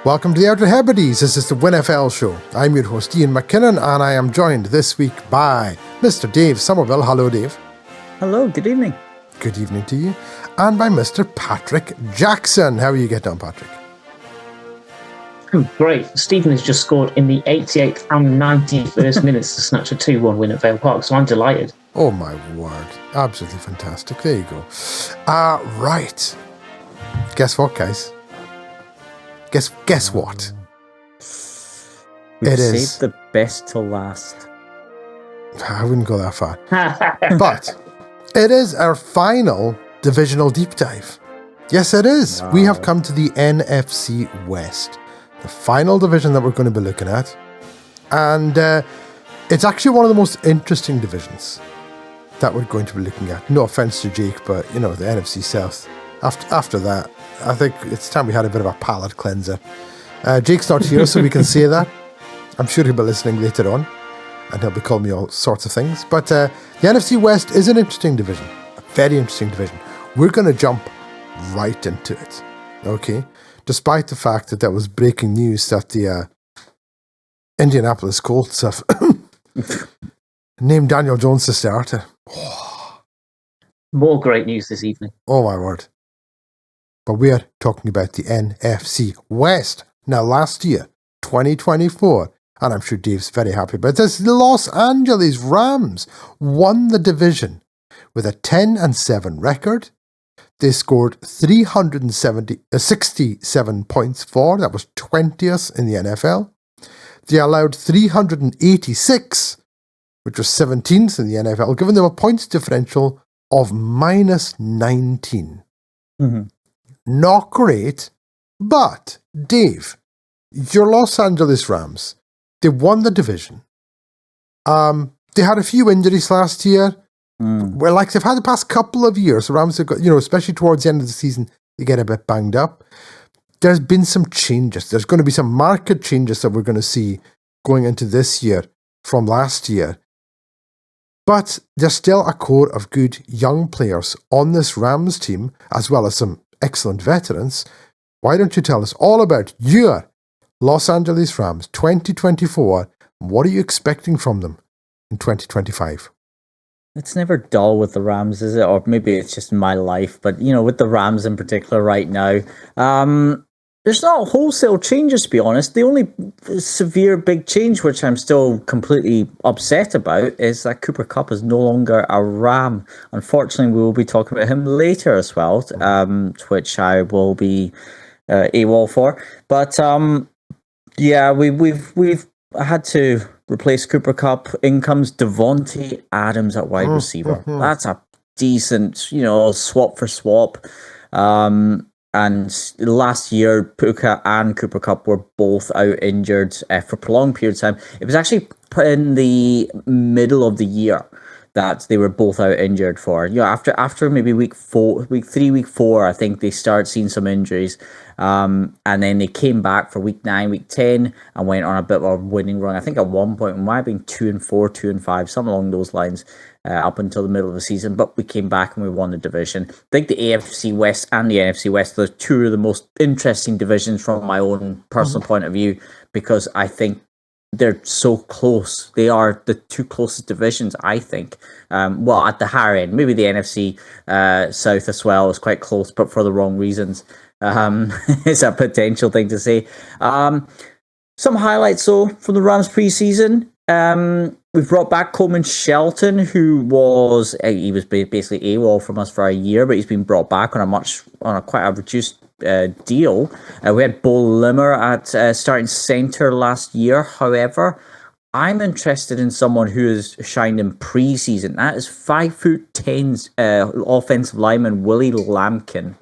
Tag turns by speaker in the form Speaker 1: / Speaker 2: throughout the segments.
Speaker 1: Welcome to the Outer Hebrides. This is the WINFL show. I'm your host Ian McKinnon, and I am joined this week by Mr. Dave Somerville. Hello, Dave.
Speaker 2: Hello, good evening.
Speaker 1: Good evening to you. And by Mr. Patrick Jackson. How are you getting on, Patrick?
Speaker 3: Great. Stephen has just scored in the 88th and 91st minutes to snatch a 2-1 win at Vale Park, so I'm delighted.
Speaker 1: Oh my word. Absolutely fantastic. There you go. Right. Guess what, guys? Guess what?
Speaker 2: We've saved the best till last.
Speaker 1: I wouldn't go that far. But it is our final divisional deep dive. Yes, it is. Wow. We have come to the NFC West, the final division that we're going to be looking at. And it's actually one of the most interesting divisions that we're going to be looking at. No offense to Jake, but, you know, the NFC South. After that, I think it's time we had a bit of a palate cleanser. Jake's not here, so we can say that. I'm sure he'll be listening later on, and he'll be calling me all sorts of things. But the NFC West is an interesting division, a very interesting division. We're going to jump right into it, okay? Despite the fact that there was breaking news that the Indianapolis Colts have named Daniel Jones the starter. Oh.
Speaker 3: More great news this evening.
Speaker 1: Oh, my word. But we are talking about the NFC West. Now, last year, 2024, and I'm sure Dave's very happy about this, the Los Angeles Rams won the division with a 10-7 record. They scored 367 points for. That was 20th in the NFL. They allowed 386, which was 17th in the NFL, giving them a points differential of minus 19.
Speaker 2: Mm-hmm.
Speaker 1: Not great, but Dave, your Los Angeles Rams, they won the division. They had a few injuries last year. Well, like they've had the past couple of years. The Rams have got, especially towards the end of the season, they get a bit banged up. There's been some changes. There's going to be some market changes that we're going to see going into this year from last year. But there's still a core of good young players on this Rams team, as well as some excellent veterans. Why don't you tell us all about your Los Angeles Rams 2024? What are you expecting from them in 2025?
Speaker 2: It's never dull with the Rams, is it? Or maybe it's just my life. But, with the Rams in particular right now, there's not wholesale changes, to be honest. The only severe big change, which I'm still completely upset about, is that Cooper Kupp is no longer a Ram. Unfortunately, we will be talking about him later as well, which I will be AWOL for. But we've had to replace Cooper Kupp. In comes Devontae Adams at wide receiver. That's a decent, swap for swap. And last year, Puka and Cooper Kupp were both out injured for prolonged periods of time. It was actually in the middle of the year that they were both out injured for. After maybe week 4, I think they started seeing some injuries. And then they came back for week 9, week 10, and went on a bit of a winning run. I think at one point it might have been 2-4, 2-5, something along those lines, up until the middle of the season. But we came back and we won the division. I think the AFC West and the NFC West are two of the most interesting divisions from my own personal point of view, because I think they're so close. They are the two closest divisions, I think. At the higher end. Maybe the NFC South as well is quite close, but for the wrong reasons. It's a potential thing to say. Some highlights, though, from the Rams preseason. We've brought back Coleman Shelton, who was basically AWOL from us for a year, but he's been brought back on quite a reduced deal. We had Bo Limmer at starting center last year. However, I'm interested in someone who has shined in preseason. That is 5'10" offensive lineman Willie Lampkin.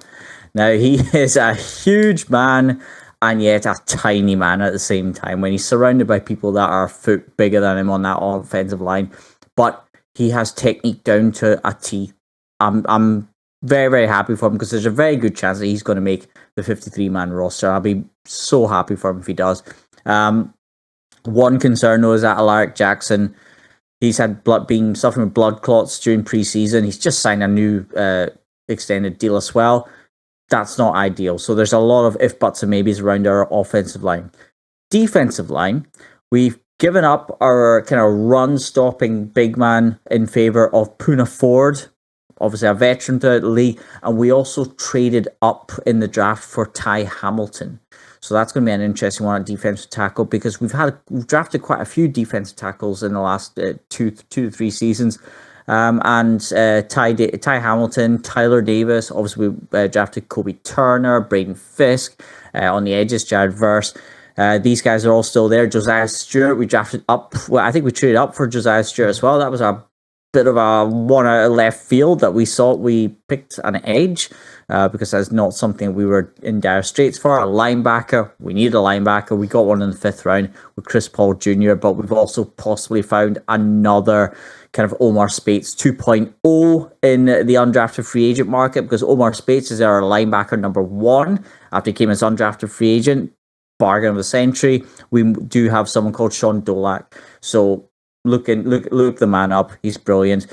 Speaker 2: Now, he is a huge man and yet a tiny man at the same time when he's surrounded by people that are a foot bigger than him on that offensive line. But he has technique down to a T. I'm very, very happy for him because there's a very good chance that he's going to make the 53-man roster. I'll be so happy for him if he does. One concern, though, is that Alaric Jackson, he's had suffering with blood clots during preseason. He's just signed a new extended deal as well. that's not ideal. So there's a lot of if, buts, and maybes around our offensive line. Defensive line, we've given up our kind of run-stopping big man in favor of Poona Ford, obviously a veteran throughout the league, and we also traded up in the draft for Ty Hamilton. So that's going to be an interesting one at defensive tackle, because we've drafted quite a few defensive tackles in the last 2 to 3 seasons. And Ty Hamilton, Tyler Davis, obviously we drafted Kobe Turner, Braden Fisk, on the edges, Jared Verse. These guys are all still there. Josiah Stewart, we drafted up. Well, I think we traded up for Josiah Stewart as well. That was a bit of a one out of left field that we picked an edge, because that's not something we were in dire straits for. A linebacker, we needed a linebacker. We got one in the 5th round with Chris Paul Jr., but we've also possibly found another kind of Omar Spates 2.0 in the undrafted free agent market, because Omar Spates is our linebacker number 1 after he came as undrafted free agent. Bargain of the century. We do have someone called Sean Dolak. So look the man up. He's brilliant.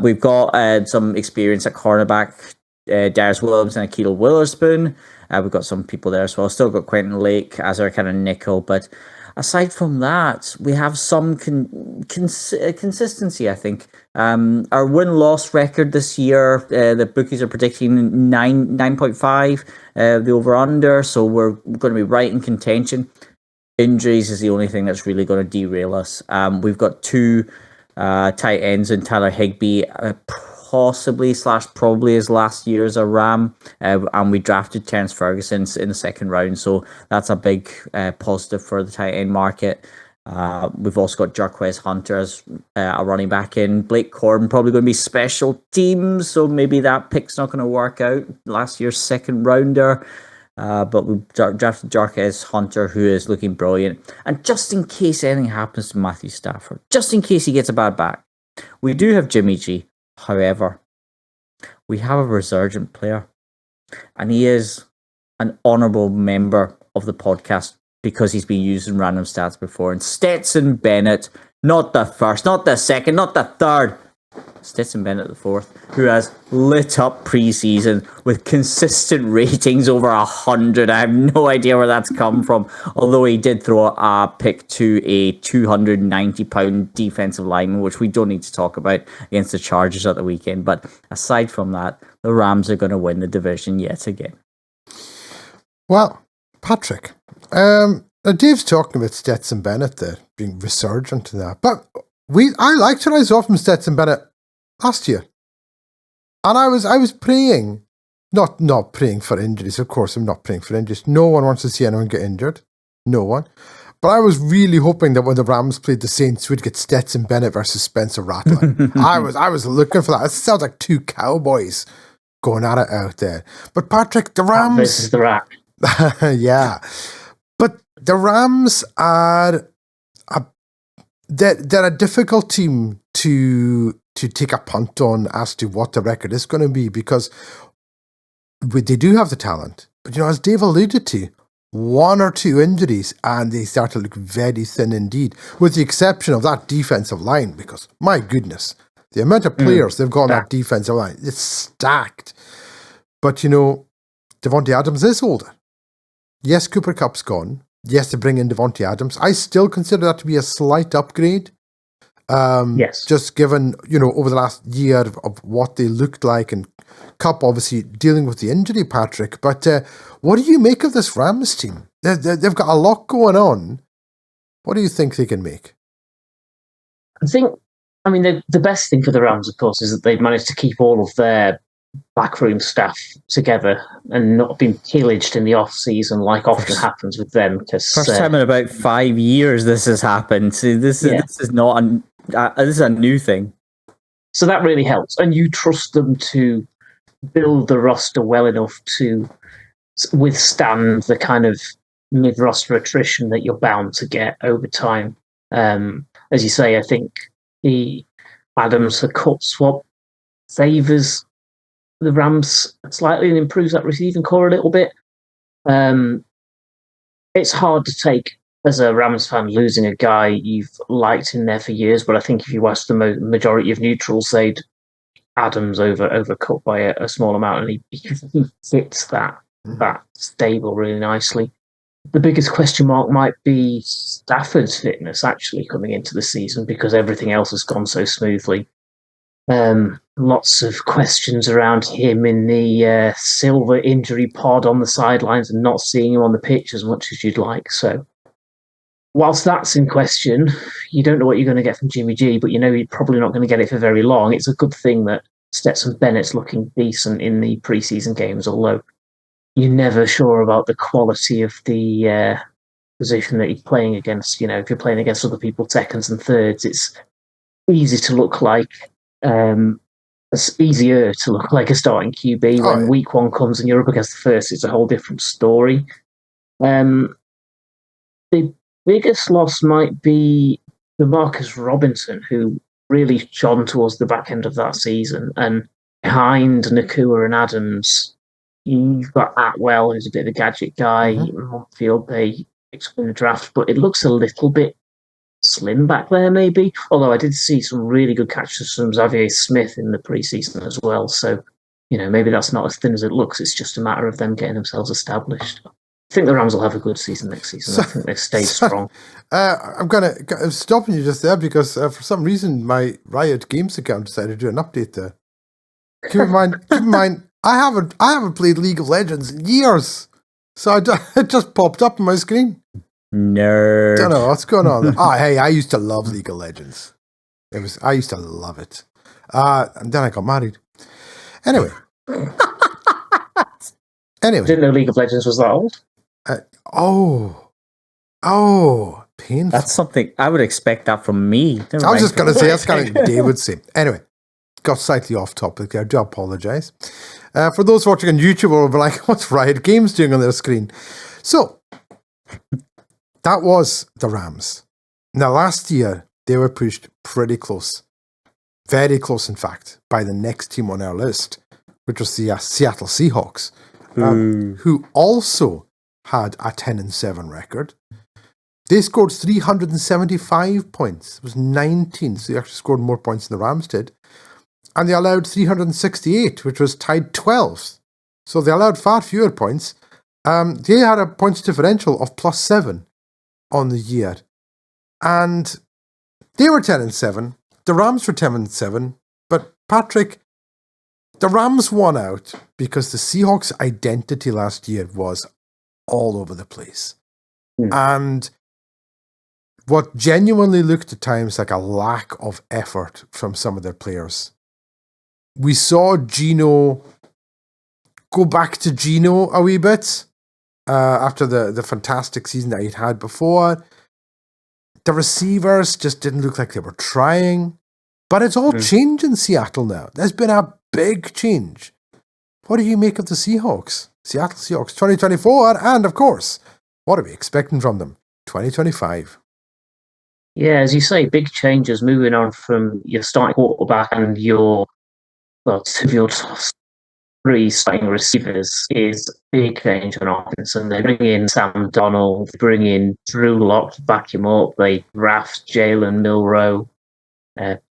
Speaker 2: We've got some experience at cornerback, Darius Williams and Akil Witherspoon. We've got some people there as well. Still got Quentin Lake as our kind of nickel, but aside from that, we have some consistency, I think. Our win-loss record this year, the bookies are predicting 9.5, the over-under, so we're going to be right in contention. Injuries is the only thing that's really going to derail us. We've got 2 tight ends in Tyler Higbee, probably his last year as a Ram, and we drafted Terrence Ferguson in the 2nd round, so that's a big positive for the tight end market. We've also got Jarquez Hunter as a running back in. Blake Corbin probably going to be special teams, so maybe that pick's not going to work out. Last year's 2nd rounder. But we drafted Jarquez Hunter, who is looking brilliant. And just in case anything happens to Matthew Stafford, just in case he gets a bad back, we do have Jimmy G. However, we have a resurgent player, and he is an honourable member of the podcast because he's been used in random stats before. And Stetson Bennett, not the 1st, not the 2nd, not the 3rd, Stetson Bennett the 4th, who has lit up preseason with consistent ratings over 100. I have no idea where that's come from, although he did throw a pick to a 290-pound defensive lineman, which we don't need to talk about, against the Chargers at the weekend. But aside from that, the Rams are going to win the division yet again.
Speaker 1: Well, Patrick, Dave's talking about Stetson Bennett there being resurgent in that, but I liked what I saw from Stetson Bennett last year, and I was praying, not praying for injuries. Of course, I'm not praying for injuries. No one wants to see anyone get injured. No one. But I was really hoping that when the Rams played the Saints, we'd get Stetson Bennett versus Spencer Rattler. I was looking for that. It sounds like 2 cowboys going at it out there. But Patrick, the Rams
Speaker 3: versus the Rat.
Speaker 1: yeah, but the Rams are they're a difficult team to take a punt on as to what the record is going to be, because they do have the talent. But, as Dave alluded to, 1 or 2 injuries and they start to look very thin indeed, with the exception of that defensive line, because, my goodness, the amount of players they've got on that defensive line, it's stacked. But, Devontae Adams is older. Yes, Cooper Kupp's gone. Yes, to bring in Devontae Adams. I still consider that to be a slight upgrade.
Speaker 3: Yes.
Speaker 1: Just given, over the last year of what they looked like, and Kupp obviously dealing with the injury, Patrick. But what do you make of this Rams team? They've got a lot going on. What do you think they can make?
Speaker 3: The best thing for the Rams, of course, is that they've managed to keep all of their backroom staff together and not been pillaged in the off season like often happens with them.
Speaker 2: First time in about 5 years this has happened. See, this is not this is a new thing.
Speaker 3: So that really helps, and you trust them to build the roster well enough to withstand the kind of mid-roster attrition that you're bound to get over time. As you say, I think the Adams, the Kupp swap favours the Rams slightly and improves that receiving core a little bit. It's hard to take as a Rams fan losing a guy you've liked in there for years, but I think if you ask the majority of neutrals, they'd Adams overcut by a small amount, and he fits that stable really nicely. The biggest question mark might be Stafford's fitness actually coming into the season, because everything else has gone so smoothly. Lots of questions around him in the silver injury pod on the sidelines and not seeing him on the pitch as much as you'd like. So whilst that's in question, you don't know what you're going to get from Jimmy G, but you know you're probably not going to get it for very long. It's a good thing that Stetson Bennett's looking decent in the preseason games, although you're never sure about the quality of the position that he's playing against. You know, if you're playing against other people, seconds and thirds, it's easy to look like it's easier to look like a starting QB when week one comes and you're up against the first. It's a whole different story. The biggest loss might be DeMarcus Robinson, who really shone towards the back end of that season. And behind Nakua and Adams, you've got Atwell, who's a bit of a gadget guy. Montfield, they in the draft, but it looks a little bit slim back there, maybe. Although I did see some really good catches from Xavier Smith in the preseason as well. So, you know, maybe that's not as thin as it looks. It's just a matter of them getting themselves established. I think the Rams will have a good season next season. I think they've stayed strong. I'm
Speaker 1: stopping you just there because for some reason my Riot Games account decided to do an update there. Keep in mind, I haven't played League of Legends in years, so it just popped up on my screen.
Speaker 2: Nerd.
Speaker 1: Don't know what's going on. Hey, I used to love League of Legends. I used to love it. And then I got married. Anyway.
Speaker 3: Didn't know League of Legends was that old.
Speaker 1: Painful.
Speaker 2: That's something I would expect that from me.
Speaker 1: I was just going to say that's kind of David say. Anyway, got slightly off topic there. I do apologize. For those watching on YouTube, will be like, "What's Riot Games doing on their screen?" So. That was the Rams. Now, last year, they were pushed pretty close. Very close, in fact, by the next team on our list, which was the Seattle Seahawks, who also had a 10-7 record. They scored 375 points. It was 19, so they actually scored more points than the Rams did. And they allowed 368, which was tied 12th. So they allowed far fewer points. They had a points differential of +7 on the year. And they were 10-7. The Rams were 10-7. But Patrick, the Rams won out because the Seahawks' identity last year was all over the place. And what genuinely looked at times like a lack of effort from some of their players. We saw Geno go back to Geno a wee bit. After the fantastic season that he'd had before. The receivers just didn't look like they were trying. But it's all changed in Seattle now. There's been a big change. What do you make of the Seahawks? Seattle Seahawks 2024, and of course, what are we expecting from them? 2025.
Speaker 3: Yeah, as you say, big changes moving on from your starting quarterback and your three starting receivers is a big change on offense. And they bring in Sam Donald, they bring in Drew Lock to back him up. They draft Jalen Milroe,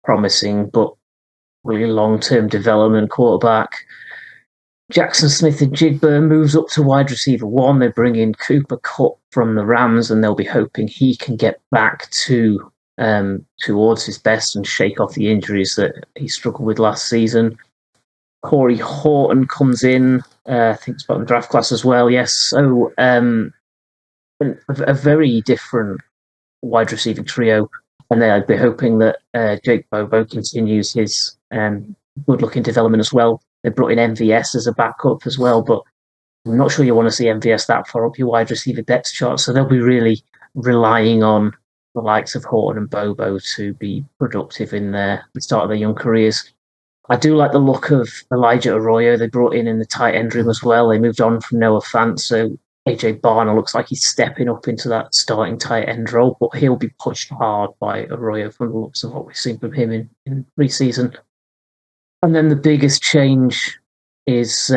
Speaker 3: promising but really long-term development quarterback. Jackson Smith and Jigba moves up to wide receiver 1. They bring in Cooper Kupp from the Rams, and they'll be hoping he can get back to towards his best and shake off the injuries that he struggled with last season. Corey Horton comes in, I think it's about the draft class as well, yes. So a very different wide receiving trio, and they'd be hoping that Jake Bobo continues his good-looking development as well. They brought in MVS as a backup as well, but I'm not sure you want to see MVS that far up your wide receiver depth chart, so they'll be really relying on the likes of Horton and Bobo to be productive in the start of their young careers. I do like the look of Elijah Arroyo they brought in the tight end room as well. They moved on from Noah Fant, so AJ Barner looks like he's stepping up into that starting tight end role, but he'll be pushed hard by Arroyo from the looks of what we've seen from him in pre-season. And then the biggest change is,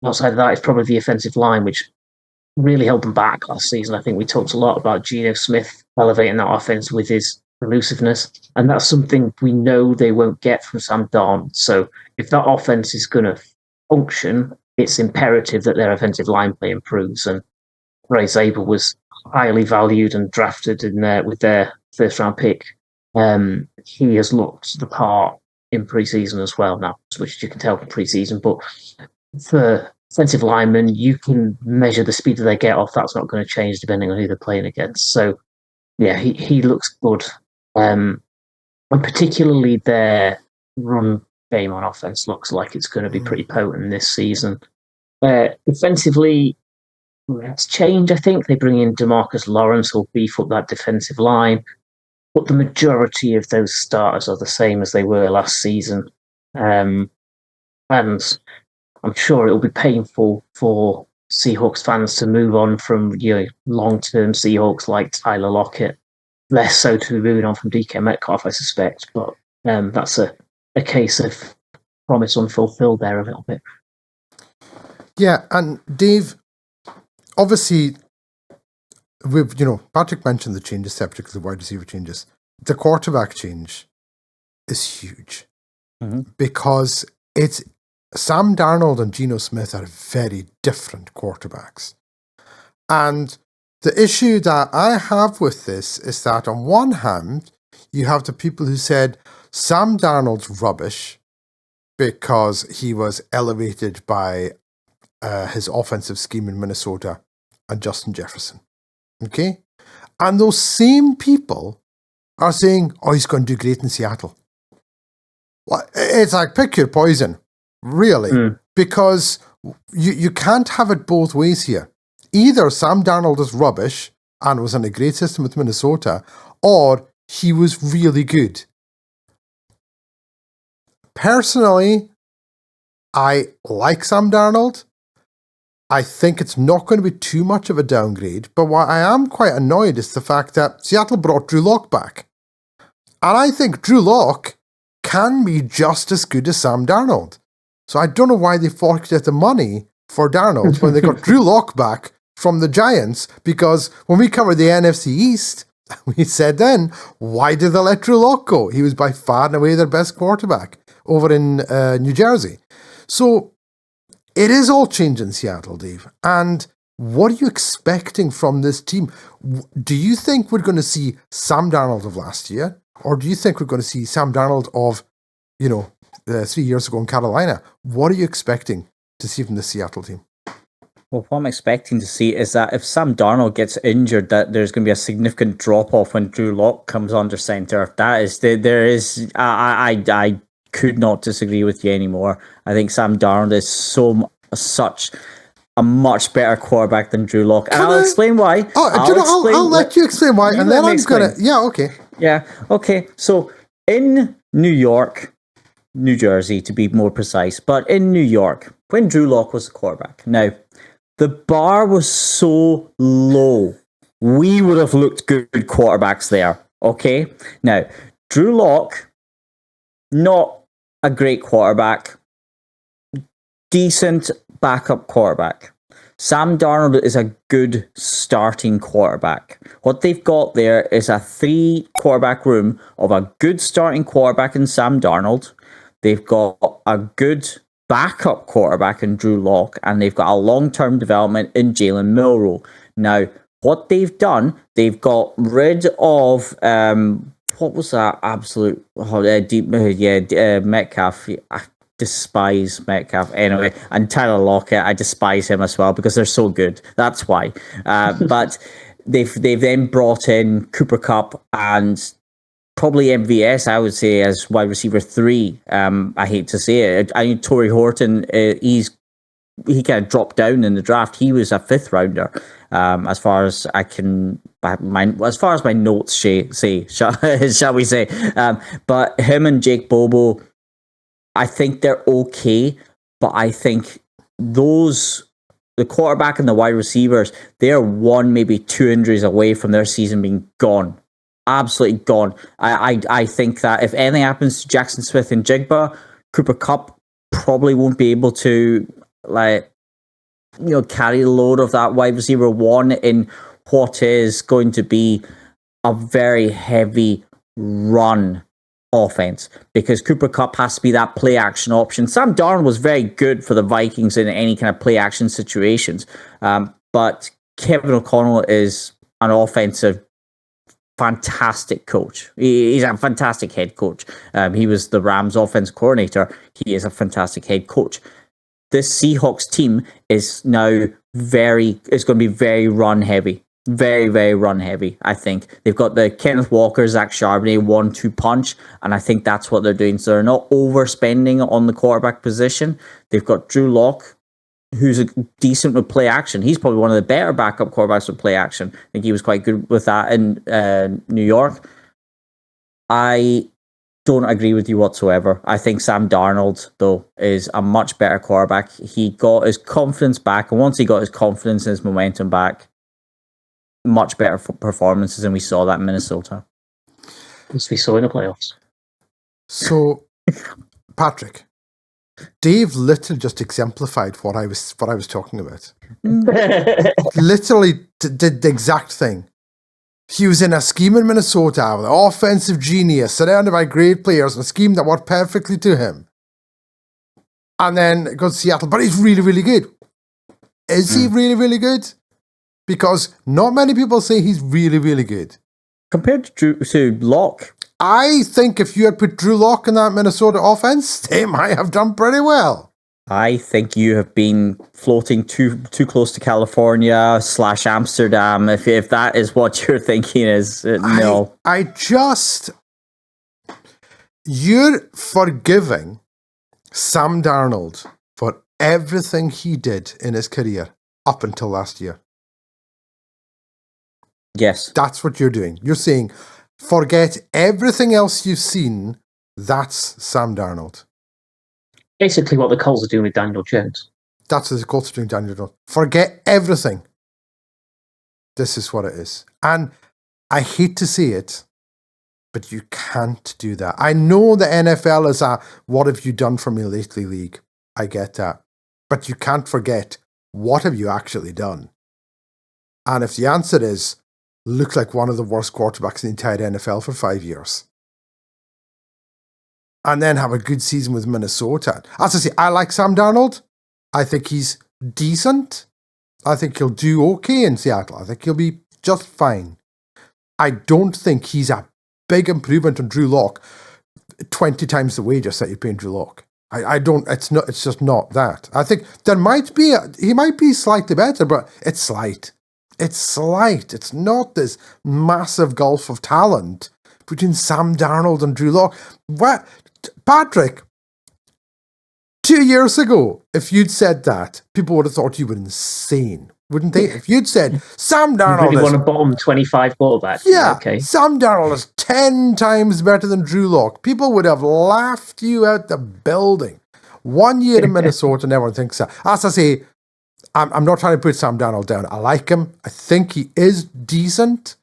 Speaker 3: outside of that, is probably the offensive line, which really held them back last season. I think we talked a lot about Geno Smith elevating that offense with his elusiveness, and that's something we know they won't get from Sam Darnold. So if that offense is going to function, it's imperative that their offensive line play improves. And Ray Zabel was highly valued and drafted in there with their first round pick. He has looked the part in preseason as well now, which you can tell from preseason. But for offensive linemen, you can measure the speed that they get off. That's not going to change depending on who they're playing against. So, yeah, he looks good. And particularly their run game on offense looks like it's going to be pretty potent this season. Defensively, it's change, I think. They bring in DeMarcus Lawrence, who'll beef up that defensive line. But the majority of those starters are the same as they were last season. And I'm sure it'll be painful for Seahawks fans to move on from long-term Seahawks like Tyler Lockett. Less so to be moving on from DK Metcalf, I suspect. But that's a case of promise unfulfilled there a little bit.
Speaker 1: Yeah, and Dave, obviously, Patrick mentioned the changes, particularly the wide receiver changes. The quarterback change is huge because it's Sam Darnold and Geno Smith are very different quarterbacks. And the issue that I have with this is that on one hand, you have the people who said Sam Darnold's rubbish because he was elevated by his offensive scheme in Minnesota and Justin Jefferson. Okay? And those same people are saying, oh, he's going to do great in Seattle. Well, it's like, pick your poison, really, because you can't have it both ways here. Either Sam Darnold is rubbish and was in a great system with Minnesota, or he was really good. Personally, I like Sam Darnold. I think it's not going to be too much of a downgrade, but what I am quite annoyed is the fact that Seattle brought Drew Lock back. And I think Drew Lock can be just as good as Sam Darnold. So I don't know why they forked the money for Darnold when they got Drew Lock back from the Giants, because when we covered the NFC East, we said then, why did they let Drew Lock go? He was by far and away their best quarterback over in New Jersey. So it is all change in Seattle, Dave. And what are you expecting from this team? Do you think we're going to see Sam Darnold of last year? Or do you think we're going to see Sam Darnold of, 3 years ago in Carolina? What are you expecting to see from the Seattle team?
Speaker 2: Well, what I'm expecting to see is that if Sam Darnold gets injured, that there's going to be a significant drop-off when Drew Lock comes under center. I could not disagree with you anymore. I think Sam Darnold is such a much better quarterback than Drew Lock. And I'll explain why.
Speaker 1: I'll let you explain why, and then I'm going to... Yeah, okay.
Speaker 2: Yeah, okay. So, in New York, New Jersey, to be more precise, but in New York, when Drew Lock was the quarterback, now, the bar was so low, we would have looked good quarterbacks there, okay? Now, Drew Lock, not a great quarterback, decent backup quarterback. Sam Darnold is a good starting quarterback. What they've got there is a 3-quarterback room of a good starting quarterback in Sam Darnold. They've got a good backup quarterback in Drew Lock, and they've got a long-term development in Jalen Milroe. Now, what they've done, they've got rid of what was that absolute Metcalf. I despise Metcalf anyway, and Tyler Lockett. I despise him as well because they're so good. That's why. But they've then brought in Cooper Kupp and probably MVS, I would say, as wide receiver 3. I hate to say it. I mean, Torrey Horton, he kind of dropped down in the draft. He was a 5th rounder, as far as I can, as far as my notes say, shall we say. But him and Jake Bobo, I think they're okay, but I think the quarterback and the wide receivers, they're 1, maybe 2 injuries away from their season being gone. Absolutely gone. I think that if anything happens to Jackson Smith and Jigba, Cooper Kupp probably won't be able to carry the load of that wide receiver 1 in what is going to be a very heavy run offense because Cooper Kupp has to be that play action option. Sam Darnold was very good for the Vikings in any kind of play action situations, but Kevin O'Connell is an offensive fantastic coach. He's a fantastic head coach. He was the Rams offense coordinator. He is a fantastic head coach. This Seahawks team is now going to be very run heavy. Very, very run heavy, I think. They've got the Kenneth Walker, Zach Charbonnet 1-2 punch, and I think that's what they're doing. So they're not overspending on the quarterback position. They've got Drew Lock, who's decent with play action. He's probably one of the better backup quarterbacks with play action. I think he was quite good with that in New York. I don't agree with you whatsoever. I think Sam Darnold, though, is a much better quarterback. He got his confidence back, and once he got his confidence and his momentum back, much better performances, and we saw that in Minnesota.
Speaker 3: As we saw in the playoffs. So,
Speaker 1: Patrick, Dave literally just exemplified what I was talking about. Literally did the exact thing. He was in a scheme in Minnesota with an offensive genius surrounded by great players and a scheme that worked perfectly to him. And then goes to Seattle, but he's really, really good. Is he really, really good? Because not many people say he's really, really good.
Speaker 2: Compared to Locke?
Speaker 1: I think if you had put Drew Lock in that Minnesota offense, they might have done pretty well.
Speaker 2: I think you have been floating too close to California / Amsterdam. If that is what you're thinking is, no.
Speaker 1: You're forgiving Sam Darnold for everything he did in his career up until last year.
Speaker 2: Yes.
Speaker 1: That's what you're doing. You're saying, forget everything else you've seen, that's Sam Darnold.
Speaker 3: Basically what the Colts are doing with Daniel Jones.
Speaker 1: That's what the Colts are doing with Daniel Jones. Forget everything. This is what it is. And I hate to say it, but you can't do that. I know the NFL is a what have you done for me lately league. I get that. But you can't forget, what have you actually done? And if the answer is, look like one of the worst quarterbacks in the entire NFL for 5 years, and then have a good season with Minnesota. As I say, I like Sam Darnold. I think he's decent. I think he'll do okay in Seattle. I think he'll be just fine. I don't think he's a big improvement on Drew Lock, 20 times the wages that you're paying Drew Lock. I don't, it's just not that. I think he might be slightly better, but it's slight. It's slight. It's not this massive gulf of talent between Sam Darnold and Drew Lock. What? Patrick, 2 years ago, if you'd said that, people would have thought you were insane, wouldn't they? If you'd said, Sam Darnold
Speaker 3: really want a bottom 25 quarterback.
Speaker 1: Yeah,
Speaker 3: okay.
Speaker 1: Sam Darnold is 10 times better than Drew Lock. People would have laughed you out the building. 1 year in Minnesota, and everyone thinks that. As I say, I'm not trying to put Sam Darnold down. I like him. I think he is decent.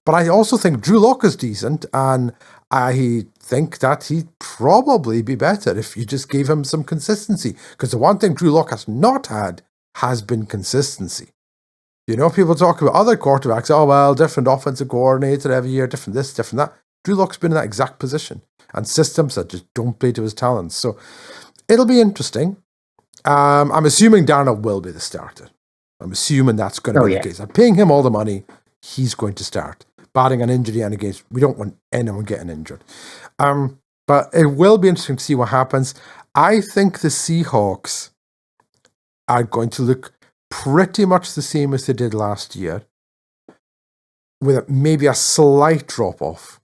Speaker 1: But I also think Drew Lock is decent, and I think that he'd probably be better if you just gave him some consistency. Because the one thing Drew Lock has not had has been consistency. You know, people talk about other quarterbacks, oh, well, different offensive coordinator every year, different this, different that. Drew Lock's been in that exact position. And systems that just don't play to his talents. So it'll be interesting. I'm assuming Darnold will be the starter. I'm assuming that's going to be the case. I'm paying him all the money. He's going to start. Barring an injury and against, we don't want anyone getting injured. But it will be interesting to see what happens. I think the Seahawks are going to look pretty much the same as they did last year, with maybe a slight drop-off,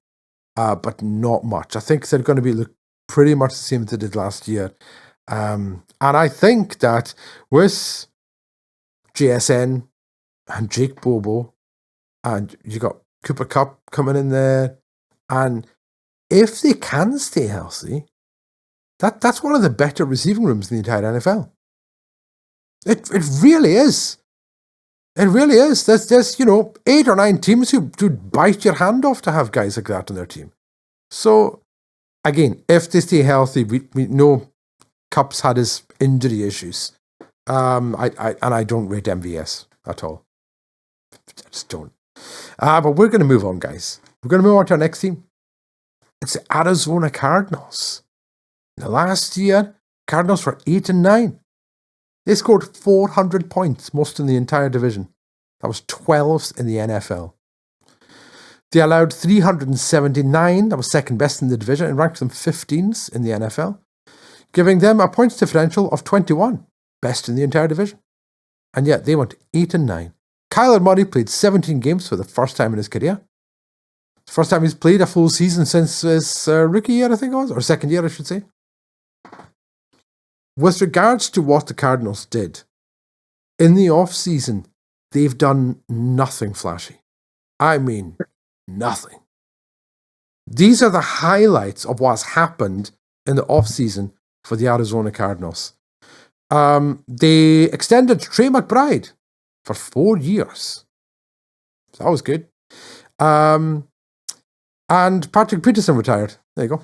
Speaker 1: but not much. I think they're going to look pretty much the same as they did last year. And I think that with JSN and Jake Bobo, and you got Cooper Kupp coming in there, and if they can stay healthy, that's one of the better receiving rooms in the entire NFL. It really is. It really is. There's 8 or 9 teams who'd bite your hand off to have guys like that on their team. So again, if they stay healthy, we know Kupp's had his injury issues. I don't rate MVS at all. I just don't. But we're going to move on, guys. We're going to move on to our next team. It's the Arizona Cardinals. In the last year, Cardinals were 8-9. They scored 400 points, most in the entire division. That was 12th in the NFL. They allowed 379, that was second best in the division, and ranked them 15th in the NFL, giving them a points differential of 21, best in the entire division. And yet they went 8-9. Kyler Murray played 17 games for the first time in his career. It's the first time he's played a full season since his rookie year, I think it was, or second year, I should say. With regards to what the Cardinals did, in the off-season, they've done nothing flashy. I mean, nothing. These are the highlights of what's happened in the off-season for the Arizona Cardinals. They extended Trey McBride for 4 years. So that was good. And Patrick Peterson retired. There you go.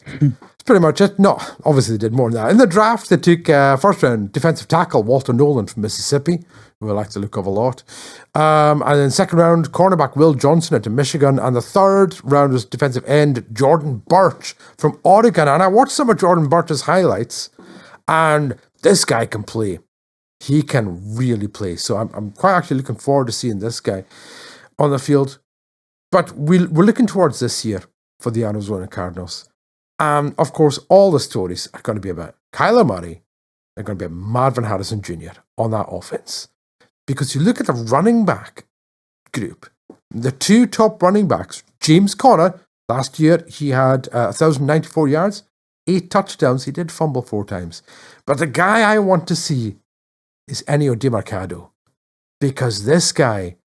Speaker 1: That's pretty much it. No, obviously they did more than that. In the draft, they took first-round defensive tackle Walter Nolan from Mississippi, who I like to look of a lot. And then second round, cornerback Will Johnson out of Michigan. And the third round was defensive end Jordan Birch from Oregon. And I watched some of Jordan Birch's highlights, and this guy can play. He can really play. So I'm quite actually looking forward to seeing this guy on the field. But we're looking towards this year for the Arizona Cardinals. And, of course, all the stories are going to be about Kyler Murray. They're going to be about Marvin Harrison Jr. on that offense. Because you look at the running back group, the two top running backs, James Conner, last year he had 1,094 yards, 8 touchdowns. He did fumble 4 times. But the guy I want to see is Ennio DiMercado. Because this guy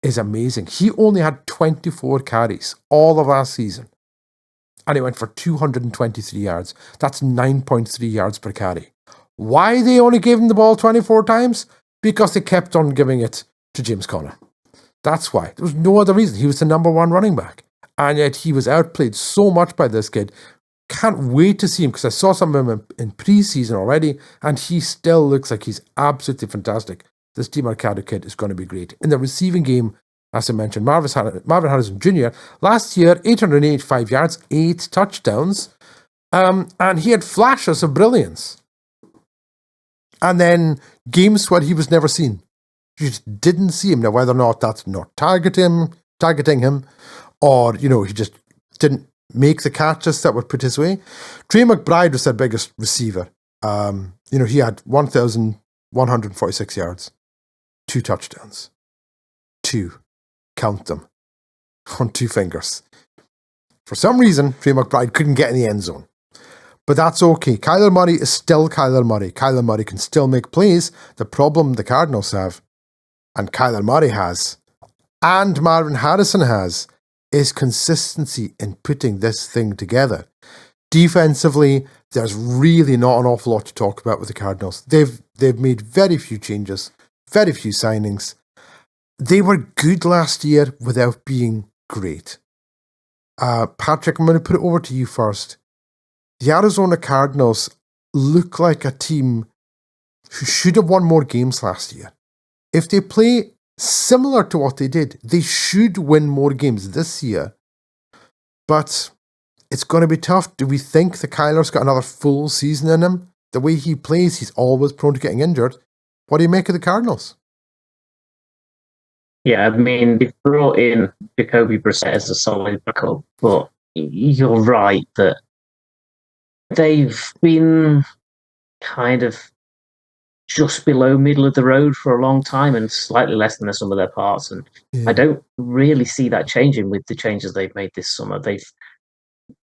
Speaker 1: is amazing. He only had 24 carries all of last season. And he went for 223 yards. That's 9.3 yards per carry. Why they only gave him the ball 24 times? Because they kept on giving it to James Conner. That's why. There was no other reason. He was the number 1 running back. And yet he was outplayed so much by this kid. Can't wait to see him because I saw some of him in preseason already. And he still looks like he's absolutely fantastic. This DiMercado kid is going to be great. In the receiving game, as I mentioned, Marvin Harrison Jr., last year, 885 yards, 8 touchdowns, and he had flashes of brilliance. And then games where he was never seen. You just didn't see him. Now, whether or not that's not targeting him, or, he just didn't make the catches that were put his way. Trey McBride was their biggest receiver. He had 1,146 yards, 2 touchdowns. 2. Count them on 2 fingers. For some reason, Trey McBride couldn't get in the end zone. But that's okay. Kyler Murray is still Kyler Murray. Kyler Murray can still make plays. The problem the Cardinals have, and Kyler Murray has, and Marvin Harrison has, is consistency in putting this thing together. Defensively, there's really not an awful lot to talk about with the Cardinals. They've made very few changes, very few signings. They were good last year without being great. Patrick, I'm going to put it over to you first. The Arizona Cardinals look like a team who should have won more games last year. If they play similar to what they did, they should win more games this year. But it's going to be tough. Do we think the Kyler's got another full season in him? The way he plays, he's always prone to getting injured. What do you make of the Cardinals?
Speaker 3: Yeah, I mean, they brought in Jacoby Brissett as a solid backup, but you're right that they've been kind of just below middle of the road for a long time and slightly less than the sum of their parts. And I don't really see that changing with the changes they've made this summer. They've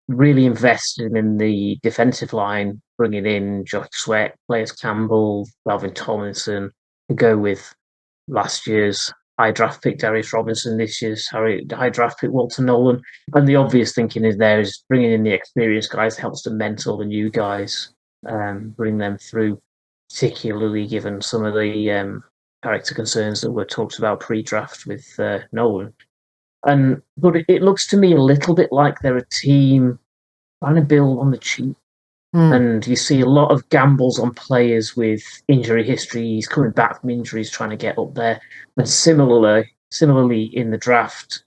Speaker 3: really invested in the defensive line, bringing in Josh Sweat, Blaise Campbell, Dalvin Tomlinson, to go with last year's high draft pick Darius Robinson, this year's high draft pick Walter Nolan. And the obvious thinking is bringing in the experienced guys helps to mentor the new guys, bring them through, particularly given some of the character concerns that were talked about pre-draft with Nolan. But it looks to me a little bit like they're a team trying to build on the cheap. And you see a lot of gambles on players with injury histories, coming back from injuries, trying to get up there. And similarly in the draft,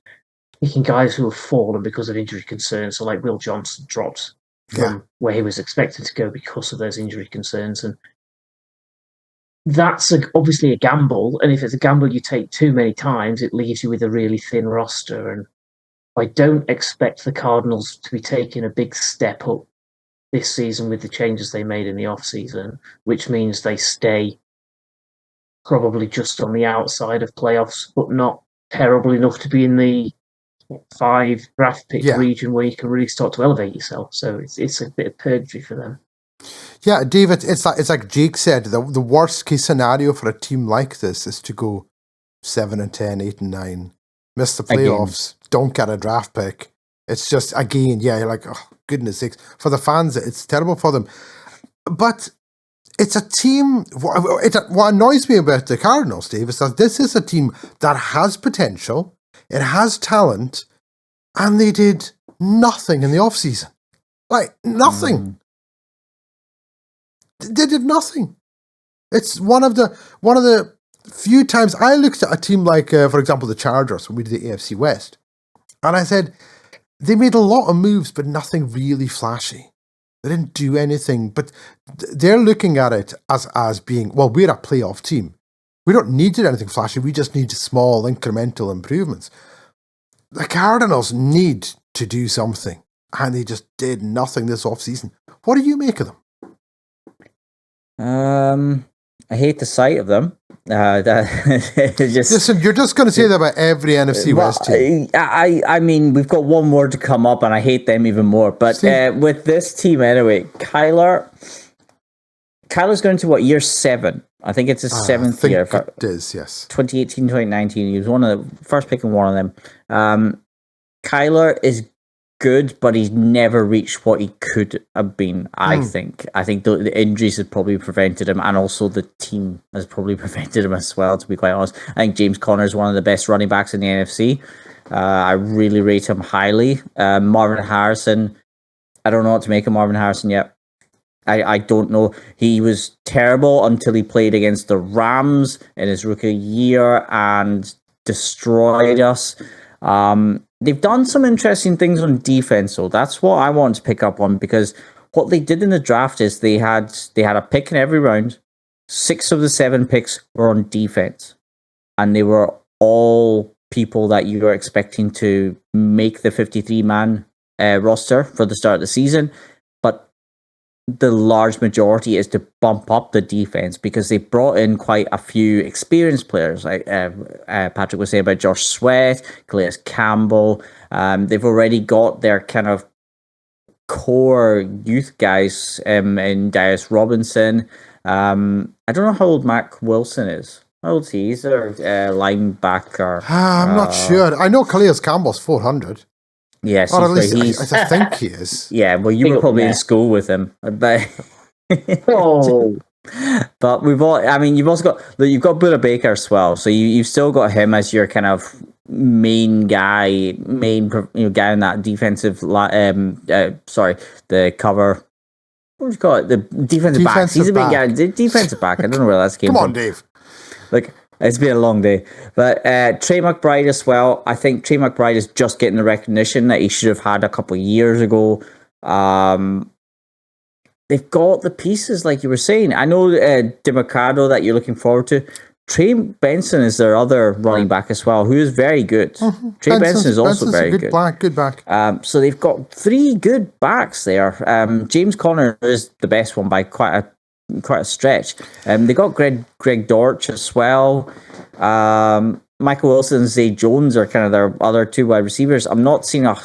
Speaker 3: picking guys who have fallen because of injury concerns. So like Will Johnson dropped from where he was expected to go because of those injury concerns. And that's obviously a gamble. And if it's a gamble you take too many times, it leaves you with a really thin roster. And I don't expect the Cardinals to be taking a big step up this season with the changes they made in the off-season, which means they stay probably just on the outside of playoffs, but not terrible enough to be in the 5 draft pick region where you can really start to elevate yourself. So it's a bit of purgatory for them.
Speaker 1: Yeah, David, it's like Jake said, the worst case scenario for a team like this is to go 7-10, 8-9, miss the playoffs, don't get a draft pick. It's just, again, you're like, oh, goodness sakes. For the fans, it's terrible for them. But it's a team, what annoys me about the Cardinals, Dave, is that this is a team that has potential, it has talent, and they did nothing in the offseason. Like, nothing. They did nothing. It's one of the few times I looked at a team like, for example, the Chargers when we did the AFC West, and I said, they made a lot of moves, but nothing really flashy. They didn't do anything, but they're looking at it as being, well, we're a playoff team. We don't need anything flashy. We just need small incremental improvements. The Cardinals need to do something, and they just did nothing this offseason. What do you make of them?
Speaker 2: I hate the sight of them.
Speaker 1: Listen, you're just going to say that about every NFC West team.
Speaker 2: I mean, we've got one more to come up, and I hate them even more. But with this team anyway, Kyler's going to year 7. I think it's his 7th year.
Speaker 1: It is, yes.
Speaker 2: 2018, 2019. He was one of the first pick in one of them. Kyler is good, but he's never reached what he could have been, I think. I think the injuries have probably prevented him, and also the team has probably prevented him as well, to be quite honest. I think James Conner is one of the best running backs in the NFC. I really rate him highly. Marvin Harrison, I don't know what to make of Marvin Harrison yet. I don't know. He was terrible until he played against the Rams in his rookie year and destroyed us. They've done some interesting things on defense, so that's what I want to pick up on, because what they did in the draft is they had a pick in every round. 6 of the 7 picks were on defense, and they were all people that you were expecting to make the 53-man roster for the start of the season, but the large majority is to bump up the defense because they brought in quite a few experienced players, like Patrick was saying about Josh Sweat, Calais Campbell. They've already got their kind of core youth guys in Darius Robinson. I don't know how old Mac Wilson is. How old is he? He's their linebacker.
Speaker 1: I'm not sure. I know Calais Campbell's 400.
Speaker 2: Yes,
Speaker 1: or at least I think he is.
Speaker 2: Yeah, well, you were probably in school with him, but but you've also got Buda Baker as well, so you've still got him as your kind of main guy in that defensive. The cover. What do you call it? The defensive back. He's a big guy. Defensive back. I don't know where that's came from.
Speaker 1: Come on, Dave.
Speaker 2: Look. It's been a long day. But Trey McBride as well. I think Trey McBride is just getting the recognition that he should have had a couple of years ago. They've got the pieces, like you were saying. I know DeMarcado that you're looking forward to. Trey Benson is their other running back as well, who is very good. Mm-hmm. Trey Benson is also very good.
Speaker 1: Good back.
Speaker 2: So they've got 3 good backs there. James Conner is the best one by quite a stretch. They got Greg Dortch as well. Michael Wilson and Zay Jones are kind of their other 2 wide receivers. I'm not seeing a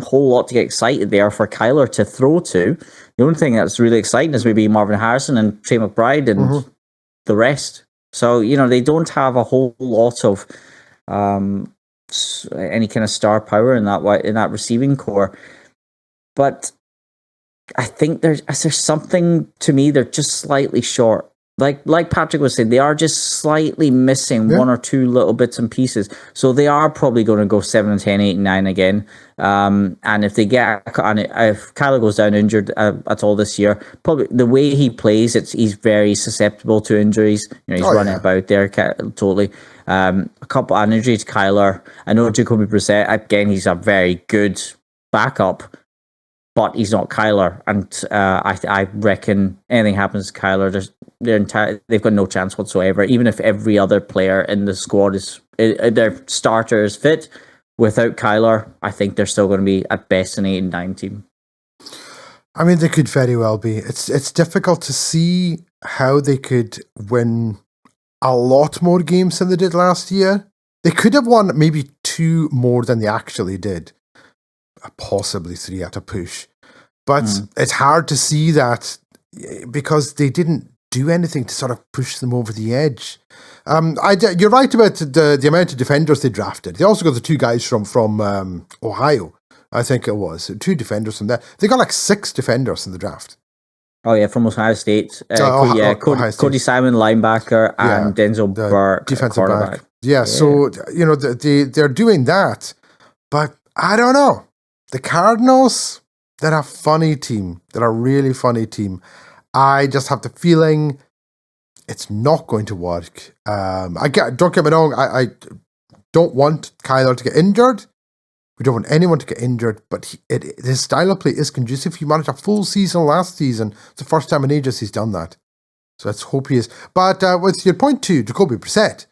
Speaker 2: whole lot to get excited there for Kyler to throw to. The only thing that's really exciting is maybe Marvin Harrison and Trey McBride and the rest. So, they don't have a whole lot of any kind of star power in that receiving core. But I think there's something, to me, they're just slightly short. like Patrick was saying, they are just slightly missing one or two little bits and pieces. So they are probably going to go 7-10, 8-9 again. And if if Kyler goes down injured at all this year, probably the way he plays, he's very susceptible to injuries. He's running about there totally. A couple of injuries, Kyler. I know Jacoby Brissett, again, he's a very good backup, but he's not Kyler. And I reckon anything happens to Kyler, they've got no chance whatsoever. Even if every other player in the squad their starter is fit, without Kyler, I think they're still going to be at best an 8-9 team.
Speaker 1: I mean, they could very well be. It's difficult to see how they could win a lot more games than they did last year. They could have won maybe 2 more than they actually did. Possibly 3 at a push. But it's hard to see that because they didn't do anything to sort of push them over the edge. You're right about the amount of defenders they drafted. They also got the 2 guys from Ohio, I think it was. 2 defenders from there. They got like 6 defenders in the draft.
Speaker 2: Oh, yeah, from Ohio State. Cody Simon, linebacker, and Denzel Burke,
Speaker 1: defensive back. Yeah, so, they're doing that. But I don't know. The Cardinals, they're a funny team. They're a really funny team. I just have the feeling it's not going to work. Don't get me wrong, I don't want Kyler to get injured. We don't want anyone to get injured, but his style of play is conducive. He managed a full season last season. It's the first time in ages he's done that. So let's hope he is. But with your point to Jacoby Brissett,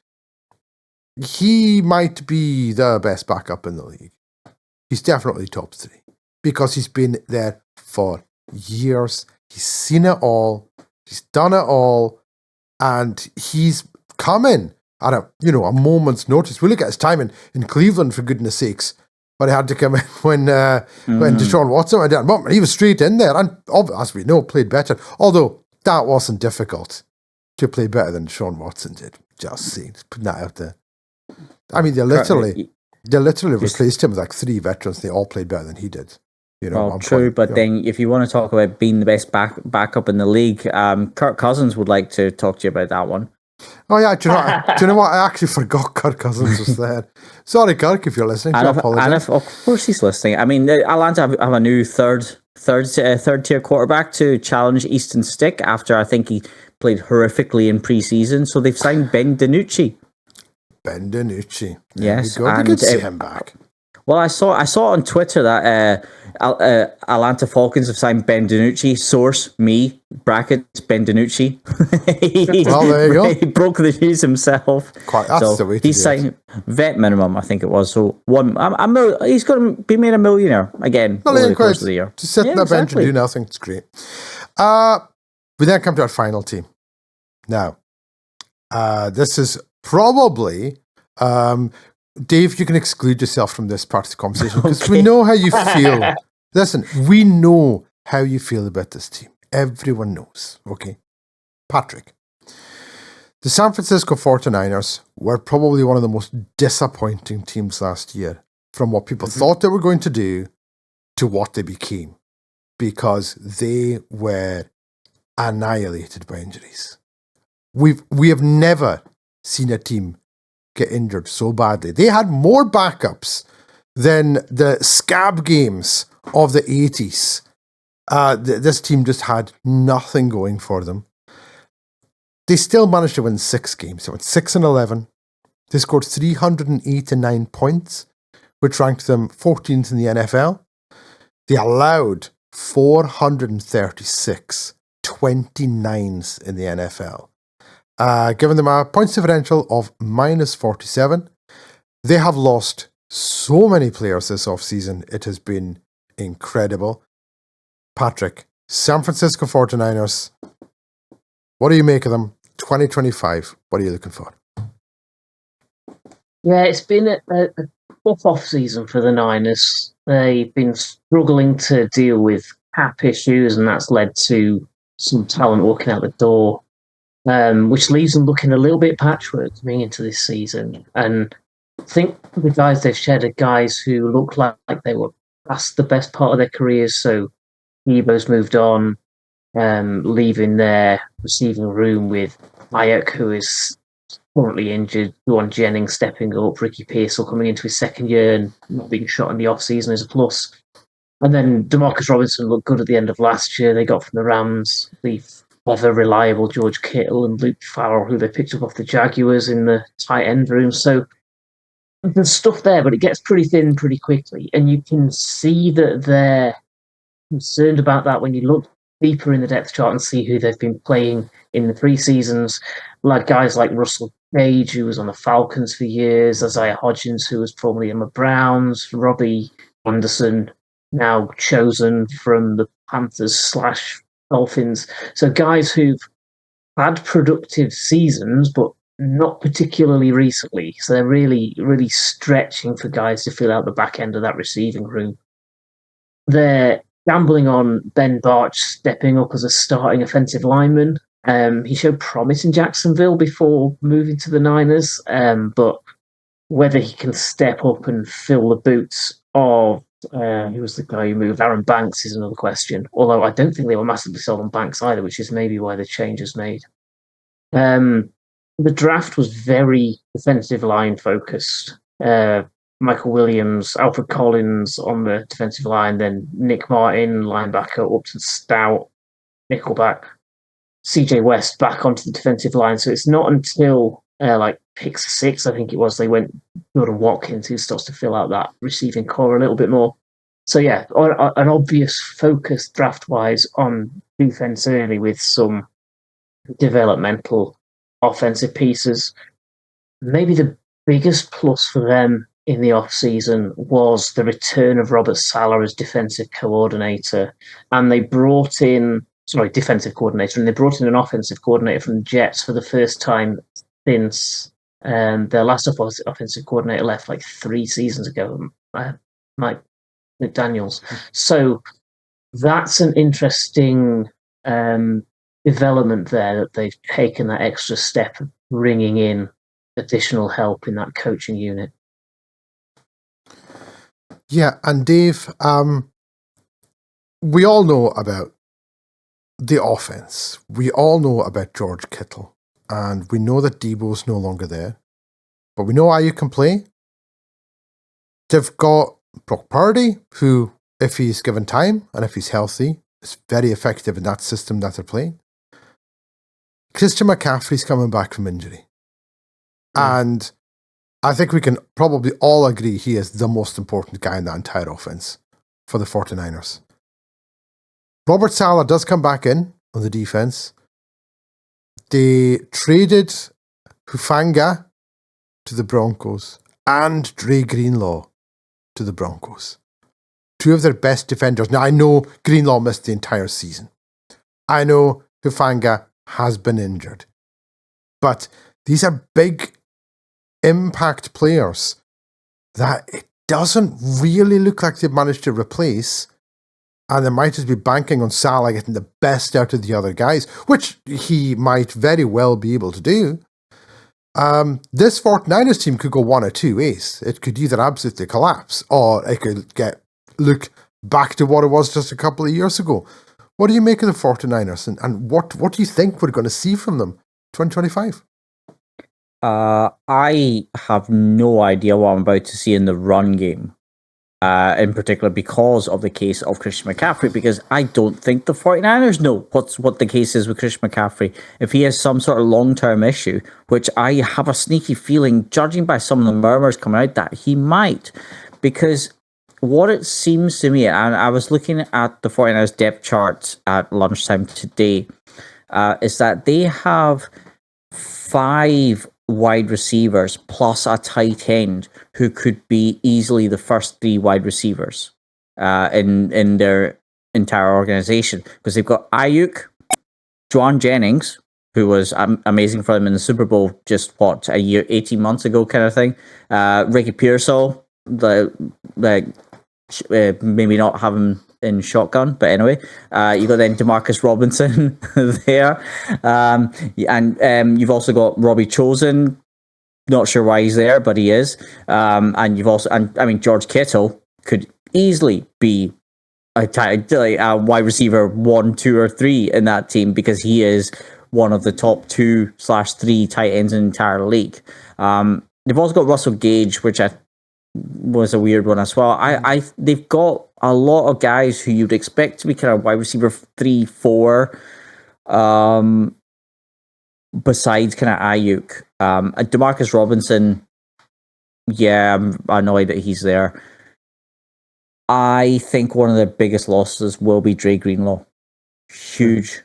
Speaker 1: he might be the best backup in the league. He's definitely top 3 because he's been there for years. He's seen it all. He's done it all. And he's coming at a moment's notice. We look at his time in Cleveland, for goodness sakes. But he had to come in when Deshaun Watson went down. But he was straight in there. And as we know, played better. Although that wasn't difficult to play better than Deshaun Watson did. Just saying. Putting that out there. I mean, they literally replaced him with like 3 veterans. They all played better than he did.
Speaker 2: True, but then if you want to talk about being the best backup in the league, Kirk Cousins would like to talk to you about that one.
Speaker 1: Oh yeah, do you know what? I actually forgot Kirk Cousins was there. Sorry, Kirk, if you're listening. I apologize.
Speaker 2: Of course he's listening. I mean, Atlanta have a new third tier quarterback to challenge Easton Stick after I think he played horrifically in preseason. So they've signed Ben DiNucci.
Speaker 1: Ben DiNucci.
Speaker 2: Yes,
Speaker 1: we could see him back.
Speaker 2: Well, I saw on Twitter that Atlanta Falcons have signed Ben DiNucci. Source, me, brackets, Ben DiNucci.
Speaker 1: Well, there you go.
Speaker 2: He broke the news himself.
Speaker 1: That's the way to do it.
Speaker 2: He's signed vet minimum, I think it was. So he's going to be made a millionaire again over the course of the year.
Speaker 1: To sit on the bench and do nothing, it's great. We then come to our final team. Now, this is probably... Dave, you can exclude yourself from this part of the conversation because we know how you feel. Listen, we know how you feel about this team. Everyone knows, okay? Patrick, the San Francisco 49ers were probably one of the most disappointing teams last year from what people thought they were going to do to what they became because they were annihilated by injuries. We have never seen a team get injured so badly. They had more backups than the scab games of the 80s. This team just had nothing going for them. They still managed to win 6 games. They went 6-11. They scored 389 points, which ranked them 14th in the NFL. They allowed 436 29s in the NFL. Giving them a points differential of minus 47. They have lost so many players this offseason. It has been incredible. Patrick, San Francisco 49ers, what do you make of them? 2025, what are you looking for?
Speaker 3: Yeah, it's been a tough off-season for the Niners. They've been struggling to deal with cap issues, and that's led to some talent walking out the door. Which leaves them looking a little bit patchwork coming into this season. And I think the guys they've shed are guys who look like they were past the best part of their careers. So Debo's moved on. leaving their receiving room with Ayuk, who is currently injured, Juwan Jennings stepping up, Ricky Pearsall coming into his second year and not being shot in the offseason is a plus. And then Demarcus Robinson looked good at the end of last year. They got from the Rams the ever reliable George Kittle and Luke Farrell, who they picked up off the Jaguars in the tight end room. So there's stuff there, but it gets pretty thin pretty quickly. And you can see that they're concerned about that when you look deeper in the depth chart and see who they've been playing in the pre-seasons. Like guys like Russell Gage, who was on the Falcons for years, Isaiah Hodgins, who was formerly in the Browns, Robbie Anderson, now chosen from the Panthers/Dolphins. So guys who've had productive seasons, but not particularly recently. So they're really, really stretching for guys to fill out the back end of that receiving room. They're gambling on Ben Barch stepping up as a starting offensive lineman. He showed promise in Jacksonville before moving to the Niners, but whether he can step up and fill the boots of who was the guy who moved, Aaron Banks, is another question. Although I don't think they were massively sold on Banks either, which is maybe why the change is made. The draft was very defensive line focused. Michael Williams, Alfred Collins on the defensive line, then Nick Martin, linebacker, Upton Stout, nickelback, CJ West back onto the defensive line. So it's not until like pick 6, I think it was, they went Jordan Watkins, who starts to fill out that receiving core a little bit more. So yeah, an obvious focus draft-wise on defense early with some developmental offensive pieces. Maybe the biggest plus for them in the off-season was the return of Robert Saleh as defensive coordinator. And they brought in, defensive coordinator, and they brought in an offensive coordinator from the Jets for the first time since their last offensive coordinator left like 3 seasons ago, Mike McDaniels. So that's an interesting development there, that they've taken that extra step of bringing in additional help in that coaching unit.
Speaker 1: Yeah, and Dave, we all know about the offense. We all know about George Kittle. And we know that Debo's no longer there. But we know Ayuk can play. They've got Brock Purdy, who, if he's given time and if he's healthy, is very effective in that system that they're playing. Christian McCaffrey's coming back from injury. And I think we can probably all agree he is the most important guy in that entire offense for the 49ers. Robert Saleh does come back in on the defense. They traded Hufanga to the Broncos and Dre Greenlaw to the Broncos. 2 of their best defenders. Now, I know Greenlaw missed the entire season. I know Hufanga has been injured. But these are big impact players that it doesn't really look like they've managed to replace, and they might just be banking on Salah getting the best out of the other guys, which he might very well be able to do. This 49ers team could go one of 2 ways. It could either absolutely collapse, or it could look back to what it was just a couple of years ago. What do you make of the 49ers, and what do you think we're going to see from them 2025?
Speaker 2: I have no idea what I'm about to see in the run game, in particular because of the case of Christian McCaffrey, because I don't think the 49ers know what the case is with Christian McCaffrey. If he has some sort of long-term issue, which I have a sneaky feeling, judging by some of the murmurs coming out, that he might, because what it seems to me, and I was looking at the 49ers depth charts at lunchtime today, is that they have 5 wide receivers plus a tight end who could be easily the first 3 wide receivers in their entire organization, because they've got Ayuk, Juwan Jennings, who was amazing for them in the Super Bowl just a year, 18 months ago kind of thing. Ricky Pearsall, maybe not have him in shotgun, but anyway, you got then Demarcus Robinson there, and you've also got Robbie Chosen. Not sure why he's there, but he is. And you've also, George Kittle could easily be wide receiver 1, 2, or 3 in that team because he is one of the top 2/3 tight ends in the entire league. They've also got Russell Gage, which was a weird one as well. They've got a lot of guys who you'd expect to be kind of wide receiver 3, 4, besides kind of Ayuk. DeMarcus Robinson, yeah, I'm annoyed that he's there. I think one of the biggest losses will be Dre Greenlaw. Huge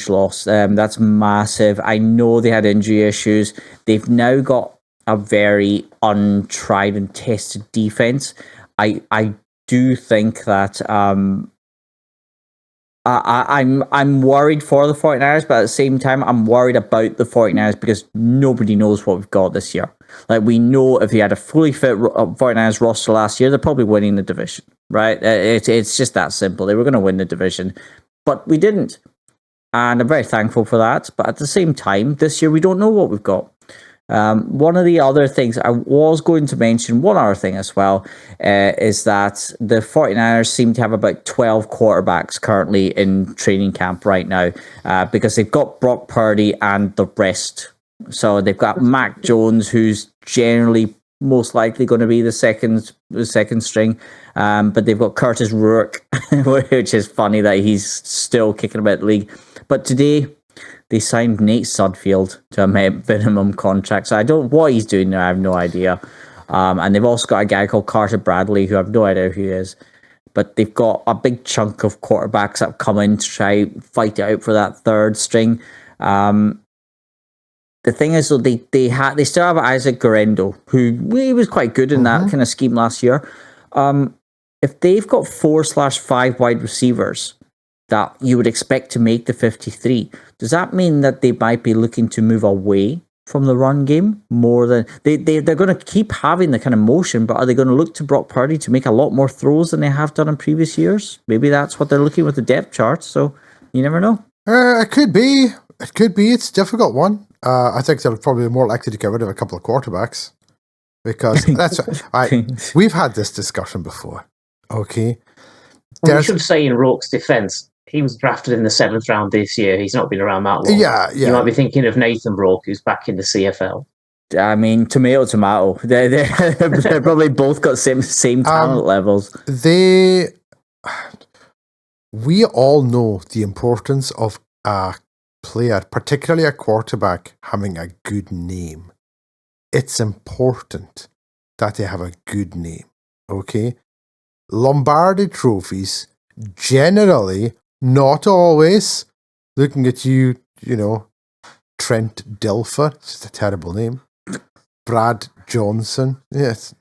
Speaker 2: loss. That's massive. I know they had injury issues. They've now got a very untried and tested defense. I do think that I'm worried for the 49ers, but at the same time, I'm worried about the 49ers because nobody knows what we've got this year. Like, we know if they had a fully fit 49ers roster last year, they're probably winning the division, right? It's just that simple. They were going to win the division, but we didn't. And I'm very thankful for that. But at the same time, this year, we don't know what we've got. One of the other things I was going to mention, one other thing as well, is that the 49ers seem to have about 12 quarterbacks currently in training camp right now because they've got Brock Purdy and the rest. So they've got Mac Jones, who's generally most likely going to be the second string, but they've got Curtis Rourke, which is funny that he's still kicking about the league. But today, they signed Nate Sudfeld to a minimum contract. So I don't know what he's doing there. I have no idea. And they've also got a guy called Carter Bradley, who I have no idea who he is. But they've got a big chunk of quarterbacks that have come in to try fight it out for that third string. The thing is, though, they still have Isaac Guerrero, who he was quite good in that kind of scheme last year. If they've got 4/5 wide receivers that you would expect to make the 53, does that mean that they might be looking to move away from the run game more than they're going to keep having the kind of motion, but are they going to look to Brock Purdy to make a lot more throws than they have done in previous years? Maybe that's what they're looking with the depth chart. So you never know.
Speaker 1: It could be. It's a difficult one. I think they're probably more likely to get rid of a couple of quarterbacks because we've had this discussion before. Okay.
Speaker 3: We should say in Rourke's defense, he was drafted in the 7th round this year. He's not been around that long.
Speaker 1: Yeah.
Speaker 3: You might be thinking of Nathan Rourke, who's back in the CFL.
Speaker 2: I mean, tomato. They're probably both got same talent levels.
Speaker 1: We all know the importance of a player, particularly a quarterback, having a good name. It's important that they have a good name. Okay? Lombardi trophies generally, not always, looking at you, Trent Dilfer, it's a terrible name. Brad Johnson, yes.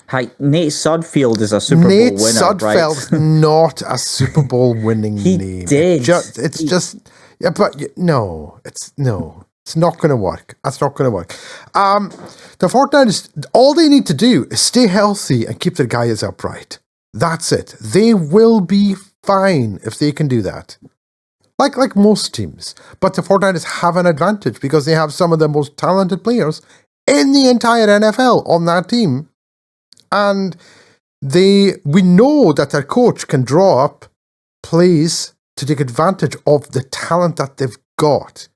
Speaker 2: Hi, Nate Sudfeld is a Super Bowl winner, right? Nate
Speaker 1: Sudfeld's not a Super Bowl winning name.
Speaker 2: He did.
Speaker 1: It's not going to work. That's not going to work. The 49ers, all they need to do is stay healthy and keep their guys upright. That's it. They will be fine if they can do that. Like most teams. But the 49ers have an advantage because they have some of the most talented players in the entire NFL on that team. And we know that their coach can draw up plays to take advantage of the talent that they've got.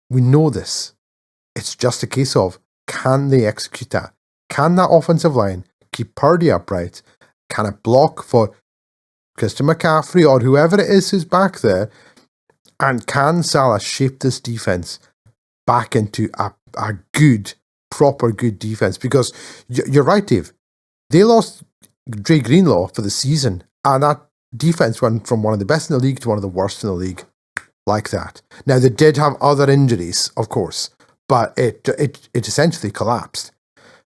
Speaker 1: We know this. It's just a case of, can they execute that? Can that offensive line keep Purdy upright? Can it block for Christian McCaffrey or whoever it is who's back there? And can Salah shape this defense back into a good, proper good defense? Because you're right, Dave. They lost Dre Greenlaw for the season, and that defense went from one of the best in the league to one of the worst in the league. Like that. Now, they did have other injuries, of course, but it essentially collapsed.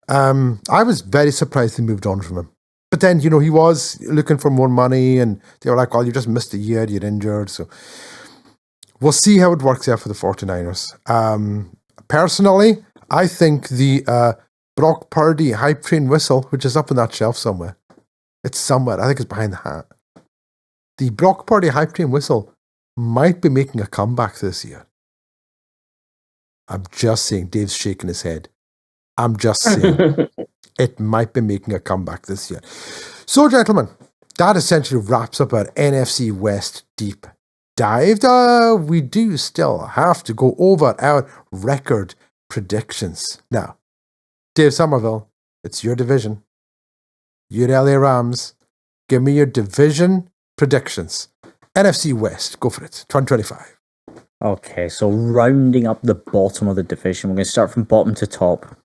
Speaker 1: I was very surprised they moved on from him. But then, he was looking for more money, and they were like, well, you just missed a year, you're injured. So we'll see how it works out for the 49ers. Personally, I think the Brock Purdy hype train whistle, which is up on that shelf somewhere. It's somewhere. I think it's behind the hat. The Brock Purdy hype train whistle might be making a comeback this year. I'm just saying. Dave's shaking his head. I'm just saying. It might be making a comeback this year. So, gentlemen, that essentially wraps up our NFC West Deep Dive. We do still have to go over our record predictions. Now, Dave Somerville, it's your division. Your LA Rams. Give me your division predictions. NFC West, go for it. 2025.
Speaker 2: Okay, so rounding up the bottom of the division, we're going to start from bottom to top.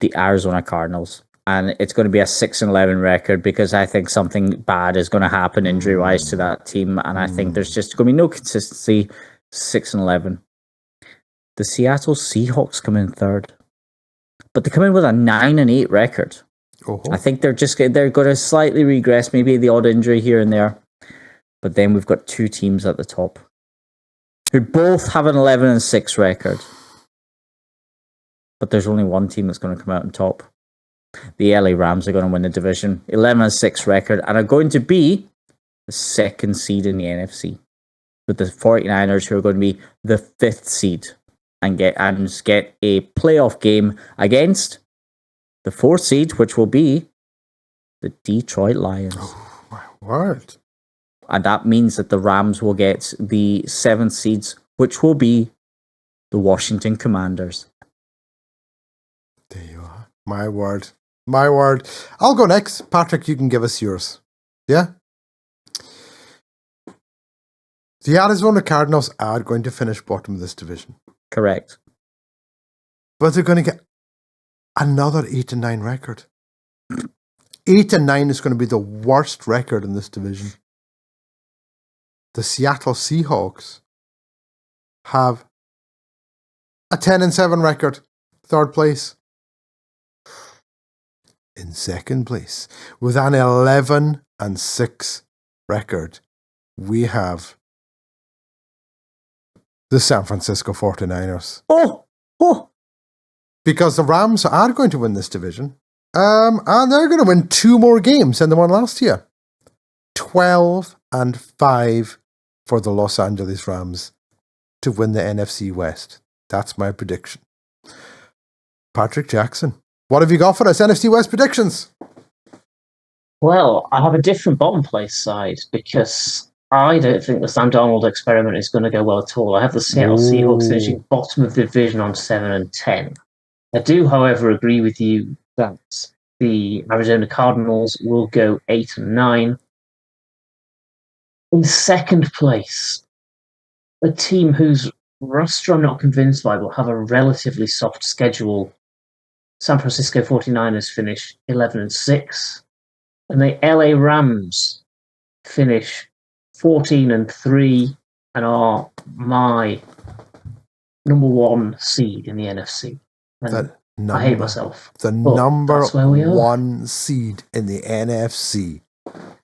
Speaker 2: The Arizona Cardinals. And it's going to be a 6-11 record because I think something bad is going to happen injury-wise to that team. And I think there's just going to be no consistency. 6-11. The Seattle Seahawks come in third. But they come in with a 9-8 record. Oh. I think they're going to slightly regress, maybe the odd injury here and there. But then we've got two teams at the top who both have an 11-6 record. But there's only one team that's going to come out on top. The LA Rams are going to win the division. 11-6 record and are going to be the second seed in the NFC. With the 49ers who are going to be the fifth seed and get a playoff game against the fourth seed, which will be the Detroit Lions.
Speaker 1: Oh, my word.
Speaker 2: And that means that the Rams will get the seventh seeds, which will be the Washington Commanders.
Speaker 1: There you are. My word. My word. I'll go next. Patrick, you can give us yours. Yeah? The Arizona Cardinals are going to finish bottom of this division.
Speaker 2: Correct.
Speaker 1: But they're going to get another 8-9 record. 8-9 is going to be the worst record in this division. The Seattle Seahawks have a 10-7 record. Third place. In second place, with an 11-6 record, we have the San Francisco 49ers.
Speaker 2: Oh!
Speaker 1: Because the Rams are going to win this division. And they're going to win 2 more games than they won last year. 12-5 for the Los Angeles Rams to win the NFC West. That's my prediction. Patrick Jackson, what have you got for us? NFC West predictions?
Speaker 3: Well, I have a different bottom place side because I don't think the Sam Darnold experiment is going to go well at all. I have the Seattle Seahawks finishing bottom of the division on 7-10. I do, however, agree with you that the Arizona Cardinals will go 8-9. In second place, a team whose roster I'm not convinced by will have a relatively soft schedule. San Francisco 49ers finish 11-6, and the LA Rams finish 14-3 and are my number 1 seed in the NFC. And I hate myself.
Speaker 1: The number 1 seed in the NFC,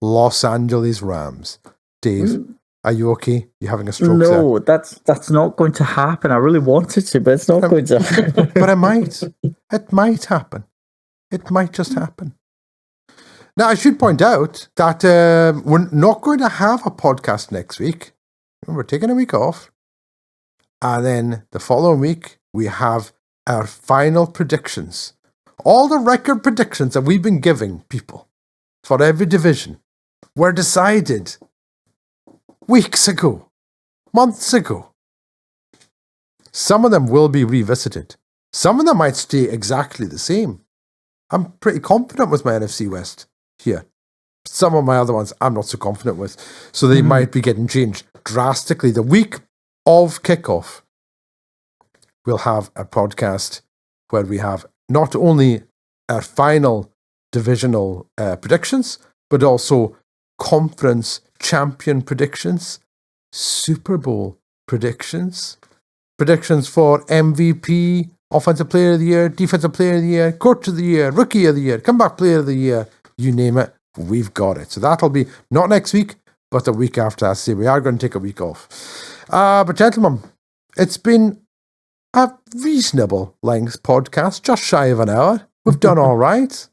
Speaker 1: Los Angeles Rams. Dave, are you okay? You having a stroke?
Speaker 2: No, that's not going to happen. I really wanted to, but it's not going to happen.
Speaker 1: But it might. It might happen. It might just happen. Now, I should point out that we're not going to have a podcast next week. We're taking a week off. And then the following week, we have our final predictions. All the record predictions that we've been giving people for every division were decided weeks ago, months ago. Some of them will be revisited. Some of them might stay exactly the same. I'm pretty confident with my NFC West here. Some of my other ones I'm not so confident with. So they might be getting changed drastically. The week of kickoff, we'll have a podcast where we have not only our final divisional predictions, but also conference champion predictions, Super Bowl predictions, predictions for MVP, Offensive Player of the Year, Defensive Player of the Year, Coach of the Year, Rookie of the Year, Comeback Player of the Year, you name it, we've got it. So that'll be not next week, but the week after that. So we are going to take a week off. But gentlemen, it's been a reasonable length podcast, just shy of an hour. We've done all right.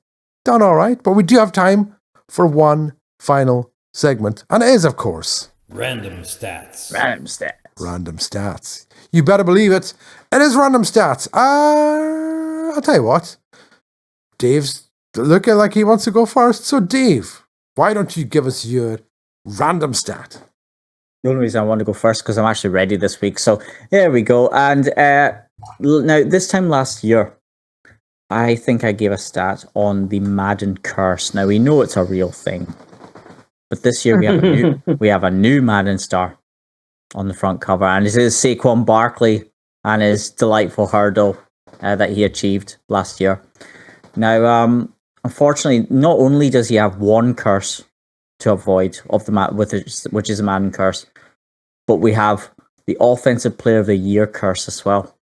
Speaker 1: But we do have time for one final segment. And it is, of course,
Speaker 4: Random Stats.
Speaker 1: Random Stats. You better believe it. It is Random Stats. I'll tell you what. Dave's looking like he wants to go first. So, Dave, why don't you give us your random stat?
Speaker 2: The only reason I want to go first because I'm actually ready this week. So there we go. And now this time last year, I think I gave a stat on the Madden curse. Now we know it's a real thing, but this year we have a new Madden star on the front cover, and it is Saquon Barkley and his delightful hurdle that he achieved last year. Now, unfortunately, not only does he have one curse to avoid of the which is a Madden curse, but we have the Offensive Player of the Year curse as well,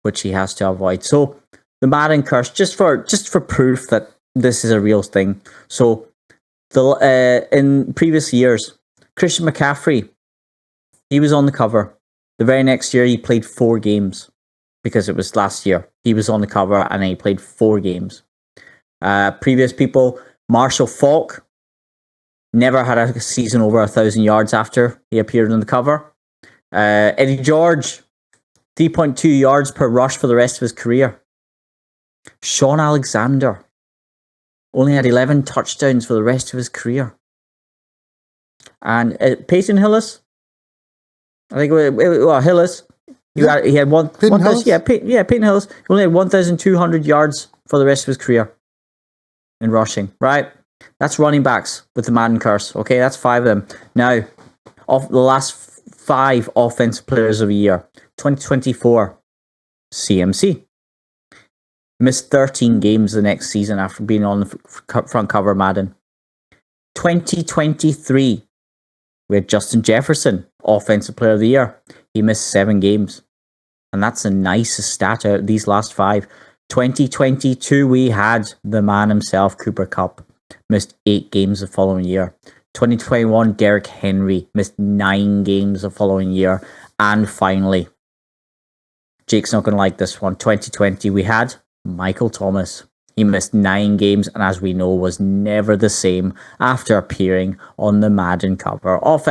Speaker 2: which he has to avoid. So the Madden curse, just for proof that this is a real thing. So in previous years, Christian McCaffrey, he was on the cover. The very next year, he played 4 games because it was last year. He was on the cover and he played 4 games. Previous people, Marshall Faulk, never had a season over 1,000 yards after he appeared on the cover. Eddie George, 3.2 yards per rush for the rest of his career. Sean Alexander only had 11 touchdowns for the rest of his career. And Peyton Hillis, I think Hillis, he had one.
Speaker 1: Peyton Hillis?
Speaker 2: Peyton Hillis. He only had 1,200 yards for the rest of his career in rushing. Right, that's running backs with the Madden curse. Okay, that's 5 of them. Now, of the last 5 offensive players of the year, 2024, CMC missed 13 games the next season after being on the front cover of Madden. 2023, we had Justin Jefferson, Offensive Player of the Year. He missed 7 games. And that's the nicest stat out of these last 5. 2022, we had the man himself, Cooper Kupp, missed 8 games the following year. 2021, Derrick Henry missed 9 games the following year. And finally, Jake's not going to like this one. 2020, we had Michael Thomas. He missed 9 games, and as we know, was never the same after appearing on the Madden cover. As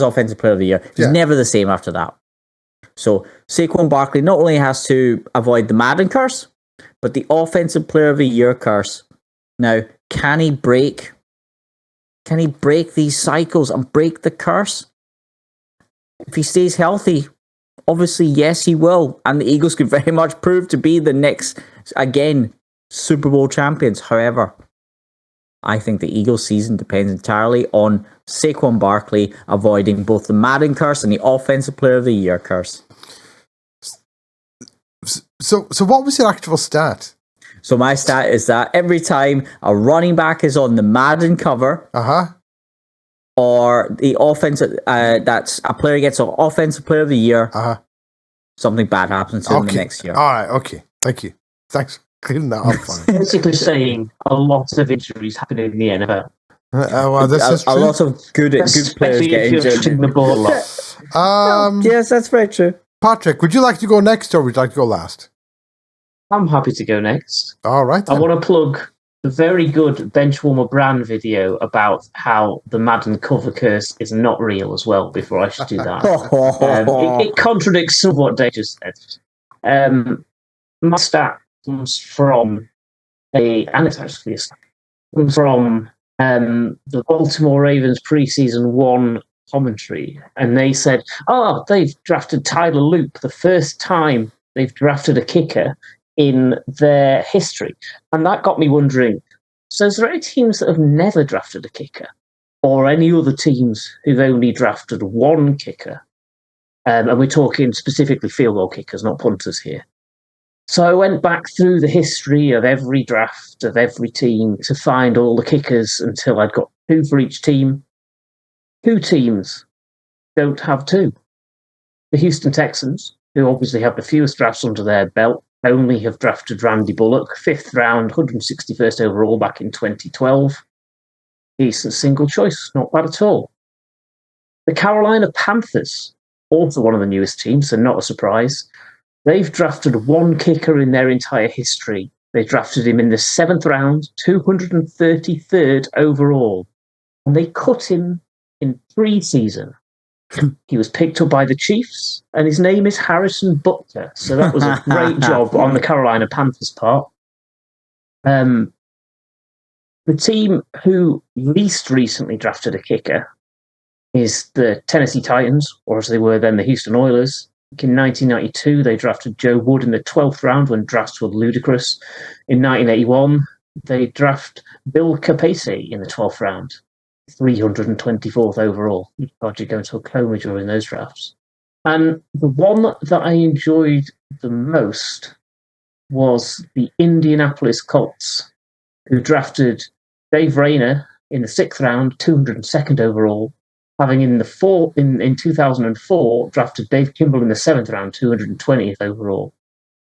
Speaker 2: Offensive Player of the Year. He's never the same after that. So Saquon Barkley not only has to avoid the Madden curse, but the Offensive Player of the Year curse. Now, can he break these cycles and break the curse? If he stays healthy, obviously, yes, he will. And the Eagles could very much prove to be the next, again, Super Bowl champions. However, I think the Eagles season depends entirely on Saquon Barkley avoiding both the Madden curse and the Offensive Player of the Year curse.
Speaker 1: So what was your actual stat?
Speaker 2: So my stat is that every time a running back is on the Madden cover, or the offensive, that's a player gets an Offensive Player of the Year, something bad happens to him the next year.
Speaker 1: All right, okay. Thank you. Thanks for clearing that up for me.
Speaker 3: Basically saying a lot of injuries happen in the NFL.
Speaker 1: This is true.
Speaker 2: A lot of good players get injured.
Speaker 3: The ball up.
Speaker 2: Yes, that's very true.
Speaker 1: Patrick, would you like to go next or would you like to go last?
Speaker 3: I'm happy to go next.
Speaker 1: All right. Then.
Speaker 3: I want to plug the very good Benchwarmer Brand video about how the Madden cover curse is not real as well before I should do that. It contradicts some of what Dave just said. My stat comes from the Baltimore Ravens preseason 1 commentary, and they said, they've drafted Tyler Loop, the first time they've drafted a kicker in their history. And that got me wondering, so is there any teams that have never drafted a kicker? Or any other teams who've only drafted 1 kicker? And we're talking specifically field goal kickers, not punters here. So I went back through the history of every draft of every team to find all the kickers until I'd got 2 for each team. 2 teams don't have 2. The Houston Texans, who obviously have the fewest drafts under their belt, only have drafted Randy Bullock, 5th round, 161st overall back in 2012. Decent single choice, not bad at all. The Carolina Panthers, also one of the newest teams, so not a surprise. They've drafted 1 kicker in their entire history. They drafted him in the 7th round, 233rd overall. And they cut him in pre-season. He was picked up by the Chiefs, and his name is Harrison Butker. So that was a great job on the Carolina Panthers' part. The team who least recently drafted a kicker is the Tennessee Titans, or as they were then, the Houston Oilers. In 1992, they drafted Joe Wood in the 12th round when drafts were ludicrous. In 1981, they draft Bill Capese in the 12th round, 324th overall. God, you go into a coma during those drafts. And the one that I enjoyed the most was the Indianapolis Colts, who drafted Dave Rayner in the 6th round, 202nd overall, having in 2004 drafted Dave Kimball in the 7th round, 220th overall.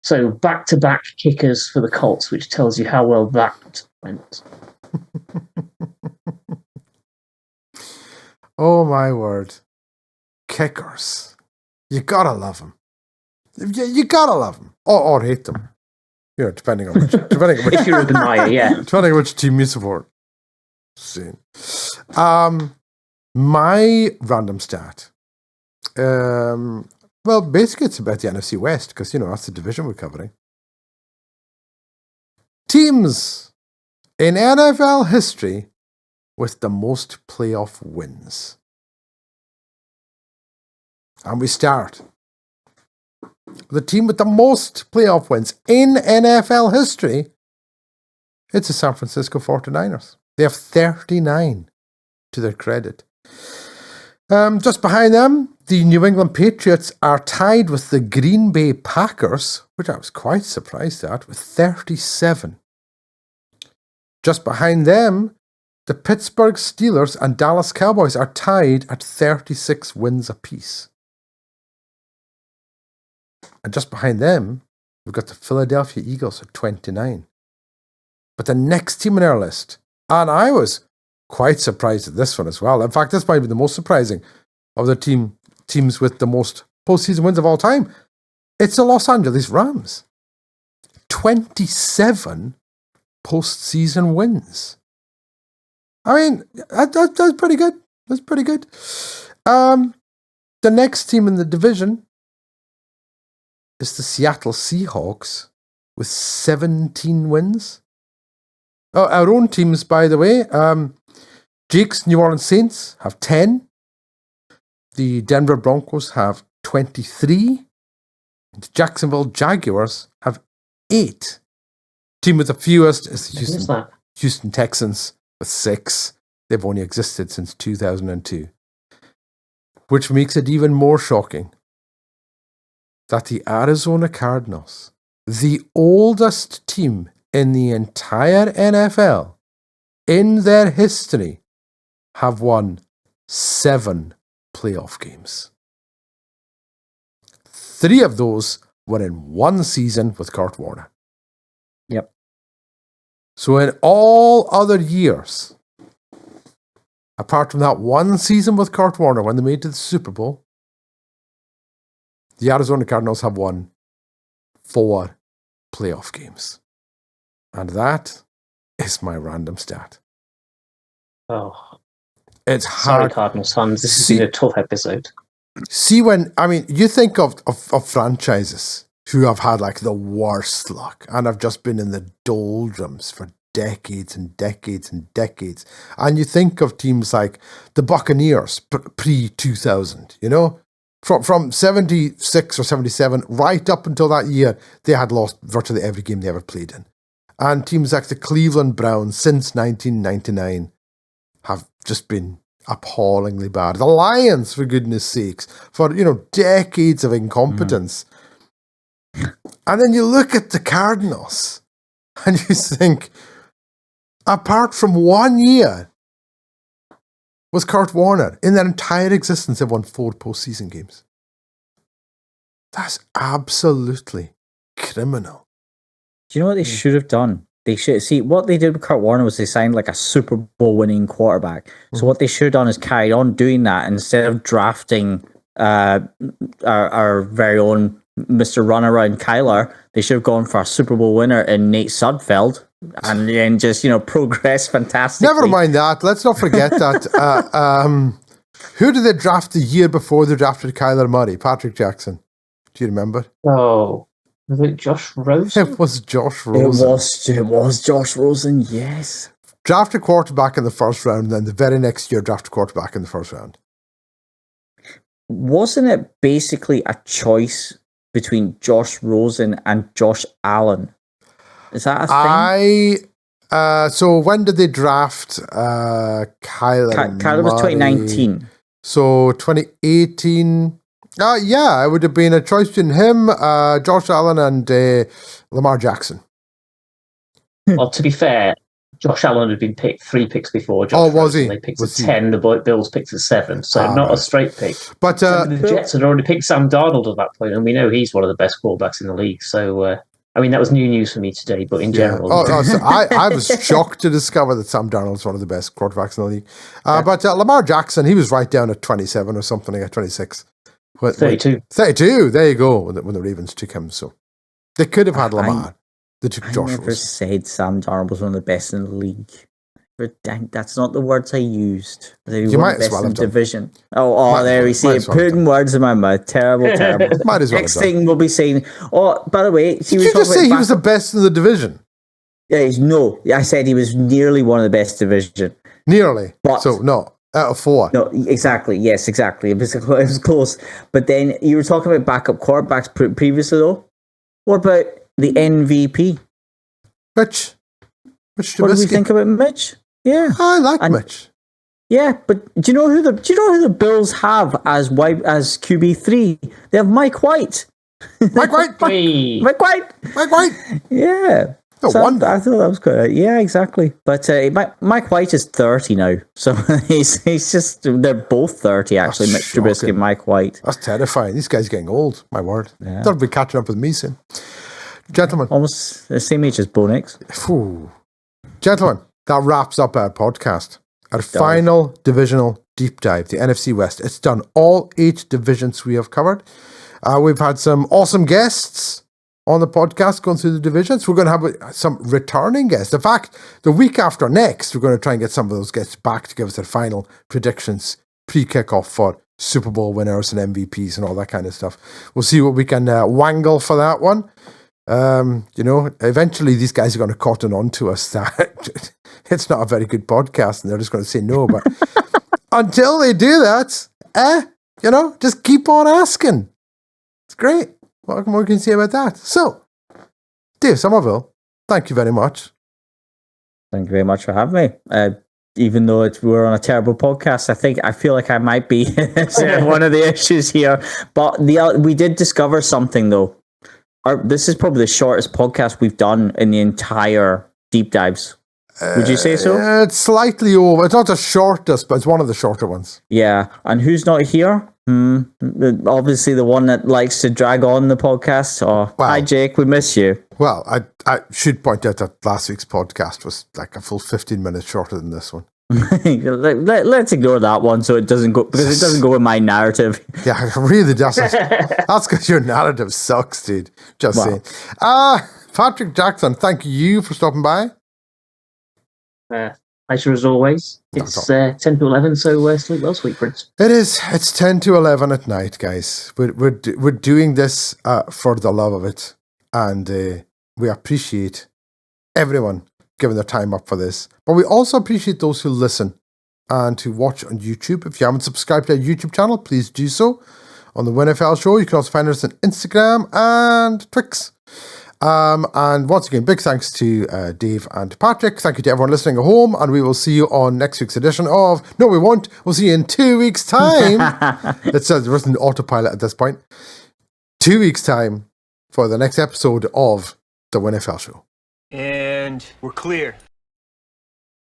Speaker 3: So back-to-back kickers for the Colts, which tells you how well that went.
Speaker 1: Oh my word. Kickers. You gotta love them. You gotta love them. Or hate them. You know, depending on which
Speaker 3: if you're a denier, yeah.
Speaker 1: Depending on which team you support. See. My random stat. Well, basically it's about the NFC West, because, you know, that's the division we're covering. Teams in NFL history with the most playoff wins. And we start. The team with the most playoff wins in NFL history, it's the San Francisco 49ers. They have 39 to their credit. Just behind them, the New England Patriots are tied with the Green Bay Packers, which I was quite surprised at, with 37. Just behind them, the Pittsburgh Steelers and Dallas Cowboys are tied at 36 wins apiece. And just behind them, we've got the Philadelphia Eagles at 29. But the next team on our list, and I was quite surprised at this one as well. In fact, this might be the most surprising of the teams with the most postseason wins of all time. It's the Los Angeles Rams. 27 postseason wins. I mean, that's pretty good. That's pretty good. The next team in the division is the Seattle Seahawks with 17 wins. Oh, our own teams, by the way. Jake's New Orleans Saints have 10. The Denver Broncos have 23. The Jacksonville Jaguars have 8. Team with the fewest is the Houston Texans with 6. They've only existed since 2002. Which makes it even more shocking that the Arizona Cardinals, the oldest team in the entire NFL, in their history, have won 7 playoff games. 3 of those were in one season with Kurt Warner.
Speaker 2: Yep.
Speaker 1: So in all other years, apart from that one season with Kurt Warner when they made it to the Super Bowl, the Arizona Cardinals have won 4 playoff games. And that is my random stat.
Speaker 3: Oh.
Speaker 1: It's
Speaker 3: Sorry,
Speaker 1: hard.
Speaker 3: Cardinals fans. This has been a tough episode.
Speaker 1: See, you think of franchises who have had like the worst luck and have just been in the doldrums for decades and decades and decades. And you think of teams like the Buccaneers pre-2000, you know? From 76 or 77 right up until that year, they had lost virtually every game they ever played in. And teams like the Cleveland Browns since 1999 have just been appallingly bad. The Lions, for goodness sakes, for, you know, decades of incompetence. And then you look at the Cardinals and you think, apart from 1 year was Kurt Warner, in their entire existence, they've won 4 postseason games. That's absolutely criminal.
Speaker 2: Do you know what they should have done? They should see what they did with Kurt Warner was they signed like a Super Bowl winning quarterback. So what they should have done is carried on doing that instead of drafting our very own Mr. Runaround Kyler. They should have gone for a Super Bowl winner in Nate Sudfeld and then just, you know, progress fantastically.
Speaker 1: Never mind that. Let's not forget that. Who did they draft the year before they drafted Kyler Murray? Patrick Jackson. Do you remember?
Speaker 3: Oh. Was it Josh Rosen?
Speaker 1: It was Josh Rosen.
Speaker 2: It was Josh Rosen, yes.
Speaker 1: draft a quarterback in the first round, and then the very next year draft a quarterback in the first round.
Speaker 2: Wasn't it basically a choice between Josh Rosen and Josh Allen? Is that a
Speaker 1: thing? So when did they draft Kyler?
Speaker 2: Kyler was 2019.
Speaker 1: So 2018. Yeah, it would have been a choice between him, Josh Allen, and Lamar Jackson.
Speaker 3: Well, to be fair, Josh Allen had been picked 3 picks before.
Speaker 1: Was he?
Speaker 3: They picked 10. The Bills picked 7. So not a straight pick.
Speaker 1: But
Speaker 3: the Jets had already picked Sam Darnold at that point, and we know he's one of the best quarterbacks in the league. So, I mean, that was new news for me today, but in general.
Speaker 1: So I was shocked to discover that Sam Darnold's one of the best quarterbacks in the league. But Lamar Jackson, he was right down at 27 or something, like 26.
Speaker 3: 32.
Speaker 1: 32, there you go, when the Ravens took him. So they could have had Lamar. They took Josh Rosen.
Speaker 2: I never said Sam Darnold was one of the best in the league. That's not the words I used.
Speaker 1: You might as well have done.
Speaker 2: Division. There we see it. Putting words in my mouth. Terrible.
Speaker 1: Might as well.
Speaker 2: Next thing we'll be saying. Oh, by the way,
Speaker 1: did you just say he was the best in the division?
Speaker 2: Yeah, no. I said he was nearly one of the best division.
Speaker 1: Nearly. So no, out of 4.
Speaker 2: No, exactly. Yes, exactly. It was close. But then you were talking about backup quarterbacks previously, though. What about the MVP?
Speaker 1: Mitch Trubisky.
Speaker 2: What do we think about Mitch? Yeah,
Speaker 1: I like Mitch.
Speaker 2: Yeah, but do you know who the Bills have as QB3? They have Mike White.
Speaker 1: Mike White.
Speaker 2: Mike White. Yeah.
Speaker 1: No wonder.
Speaker 2: I thought that was good. Yeah, exactly. But Mike White is 30 now, so he's just they're both 30 actually. Mitch Trubisky and Mike White.
Speaker 1: That's terrifying. These guys are getting old. My word.
Speaker 2: Yeah.
Speaker 1: They'll be catching up with me soon. Gentlemen.
Speaker 2: Almost the same age as Bo Nix.
Speaker 1: Gentlemen, that wraps up our podcast. Our final divisional deep dive, the NFC West. It's done all 8 divisions we have covered. We've had some awesome guests on the podcast going through the divisions. We're going to have some returning guests. In fact, the week after next, we're going to try and get some of those guests back to give us their final predictions pre-kickoff for Super Bowl winners and MVPs and all that kind of stuff. We'll see what we can wangle for that one. Eventually these guys are going to cotton on to us that it's not a very good podcast and they're just going to say no. But until they do that, just keep on asking. It's great. What more can you say about that? So, Dave Somerville, thank you very much.
Speaker 2: Thank you very much for having me. Even though we're on a terrible podcast, I feel like I might be one of the issues here. But we did discover something, though. This is probably the shortest podcast we've done in the entire deep dives. Would you say so?
Speaker 1: It's slightly over. It's not the shortest, but it's one of the shorter ones.
Speaker 2: Yeah. And who's not here? Obviously the one that likes to drag on the podcast. Hi Jake, we miss you.
Speaker 1: Well, I should point out that last week's podcast was like a full 15 minutes shorter than this one.
Speaker 2: Let's ignore that one so it doesn't go, because it doesn't go with my narrative.
Speaker 1: Yeah, it really doesn't. That's because your narrative sucks, dude. Just saying. Patrick Jackson, thank you for stopping by.
Speaker 3: Pleasure as always. It's 10 to 11, so sleep well, sweet prince.
Speaker 1: It is. It's 10 to 11 at night, guys. We're doing this for the love of it, and we appreciate everyone giving their time up for this. But we also appreciate those who listen and who watch on YouTube. If you haven't subscribed to our YouTube channel, please do so. On the WINFL show, you can also find us on Instagram and Twix. And once again, big thanks to Dave and to Patrick. Thank you to everyone listening at home, and we will see you on next week's edition of... No, we won't. We'll see you in 2 weeks' time. It says there isn't autopilot at this point. 2 weeks' time for the next episode of the WINFL show.
Speaker 4: And we're clear.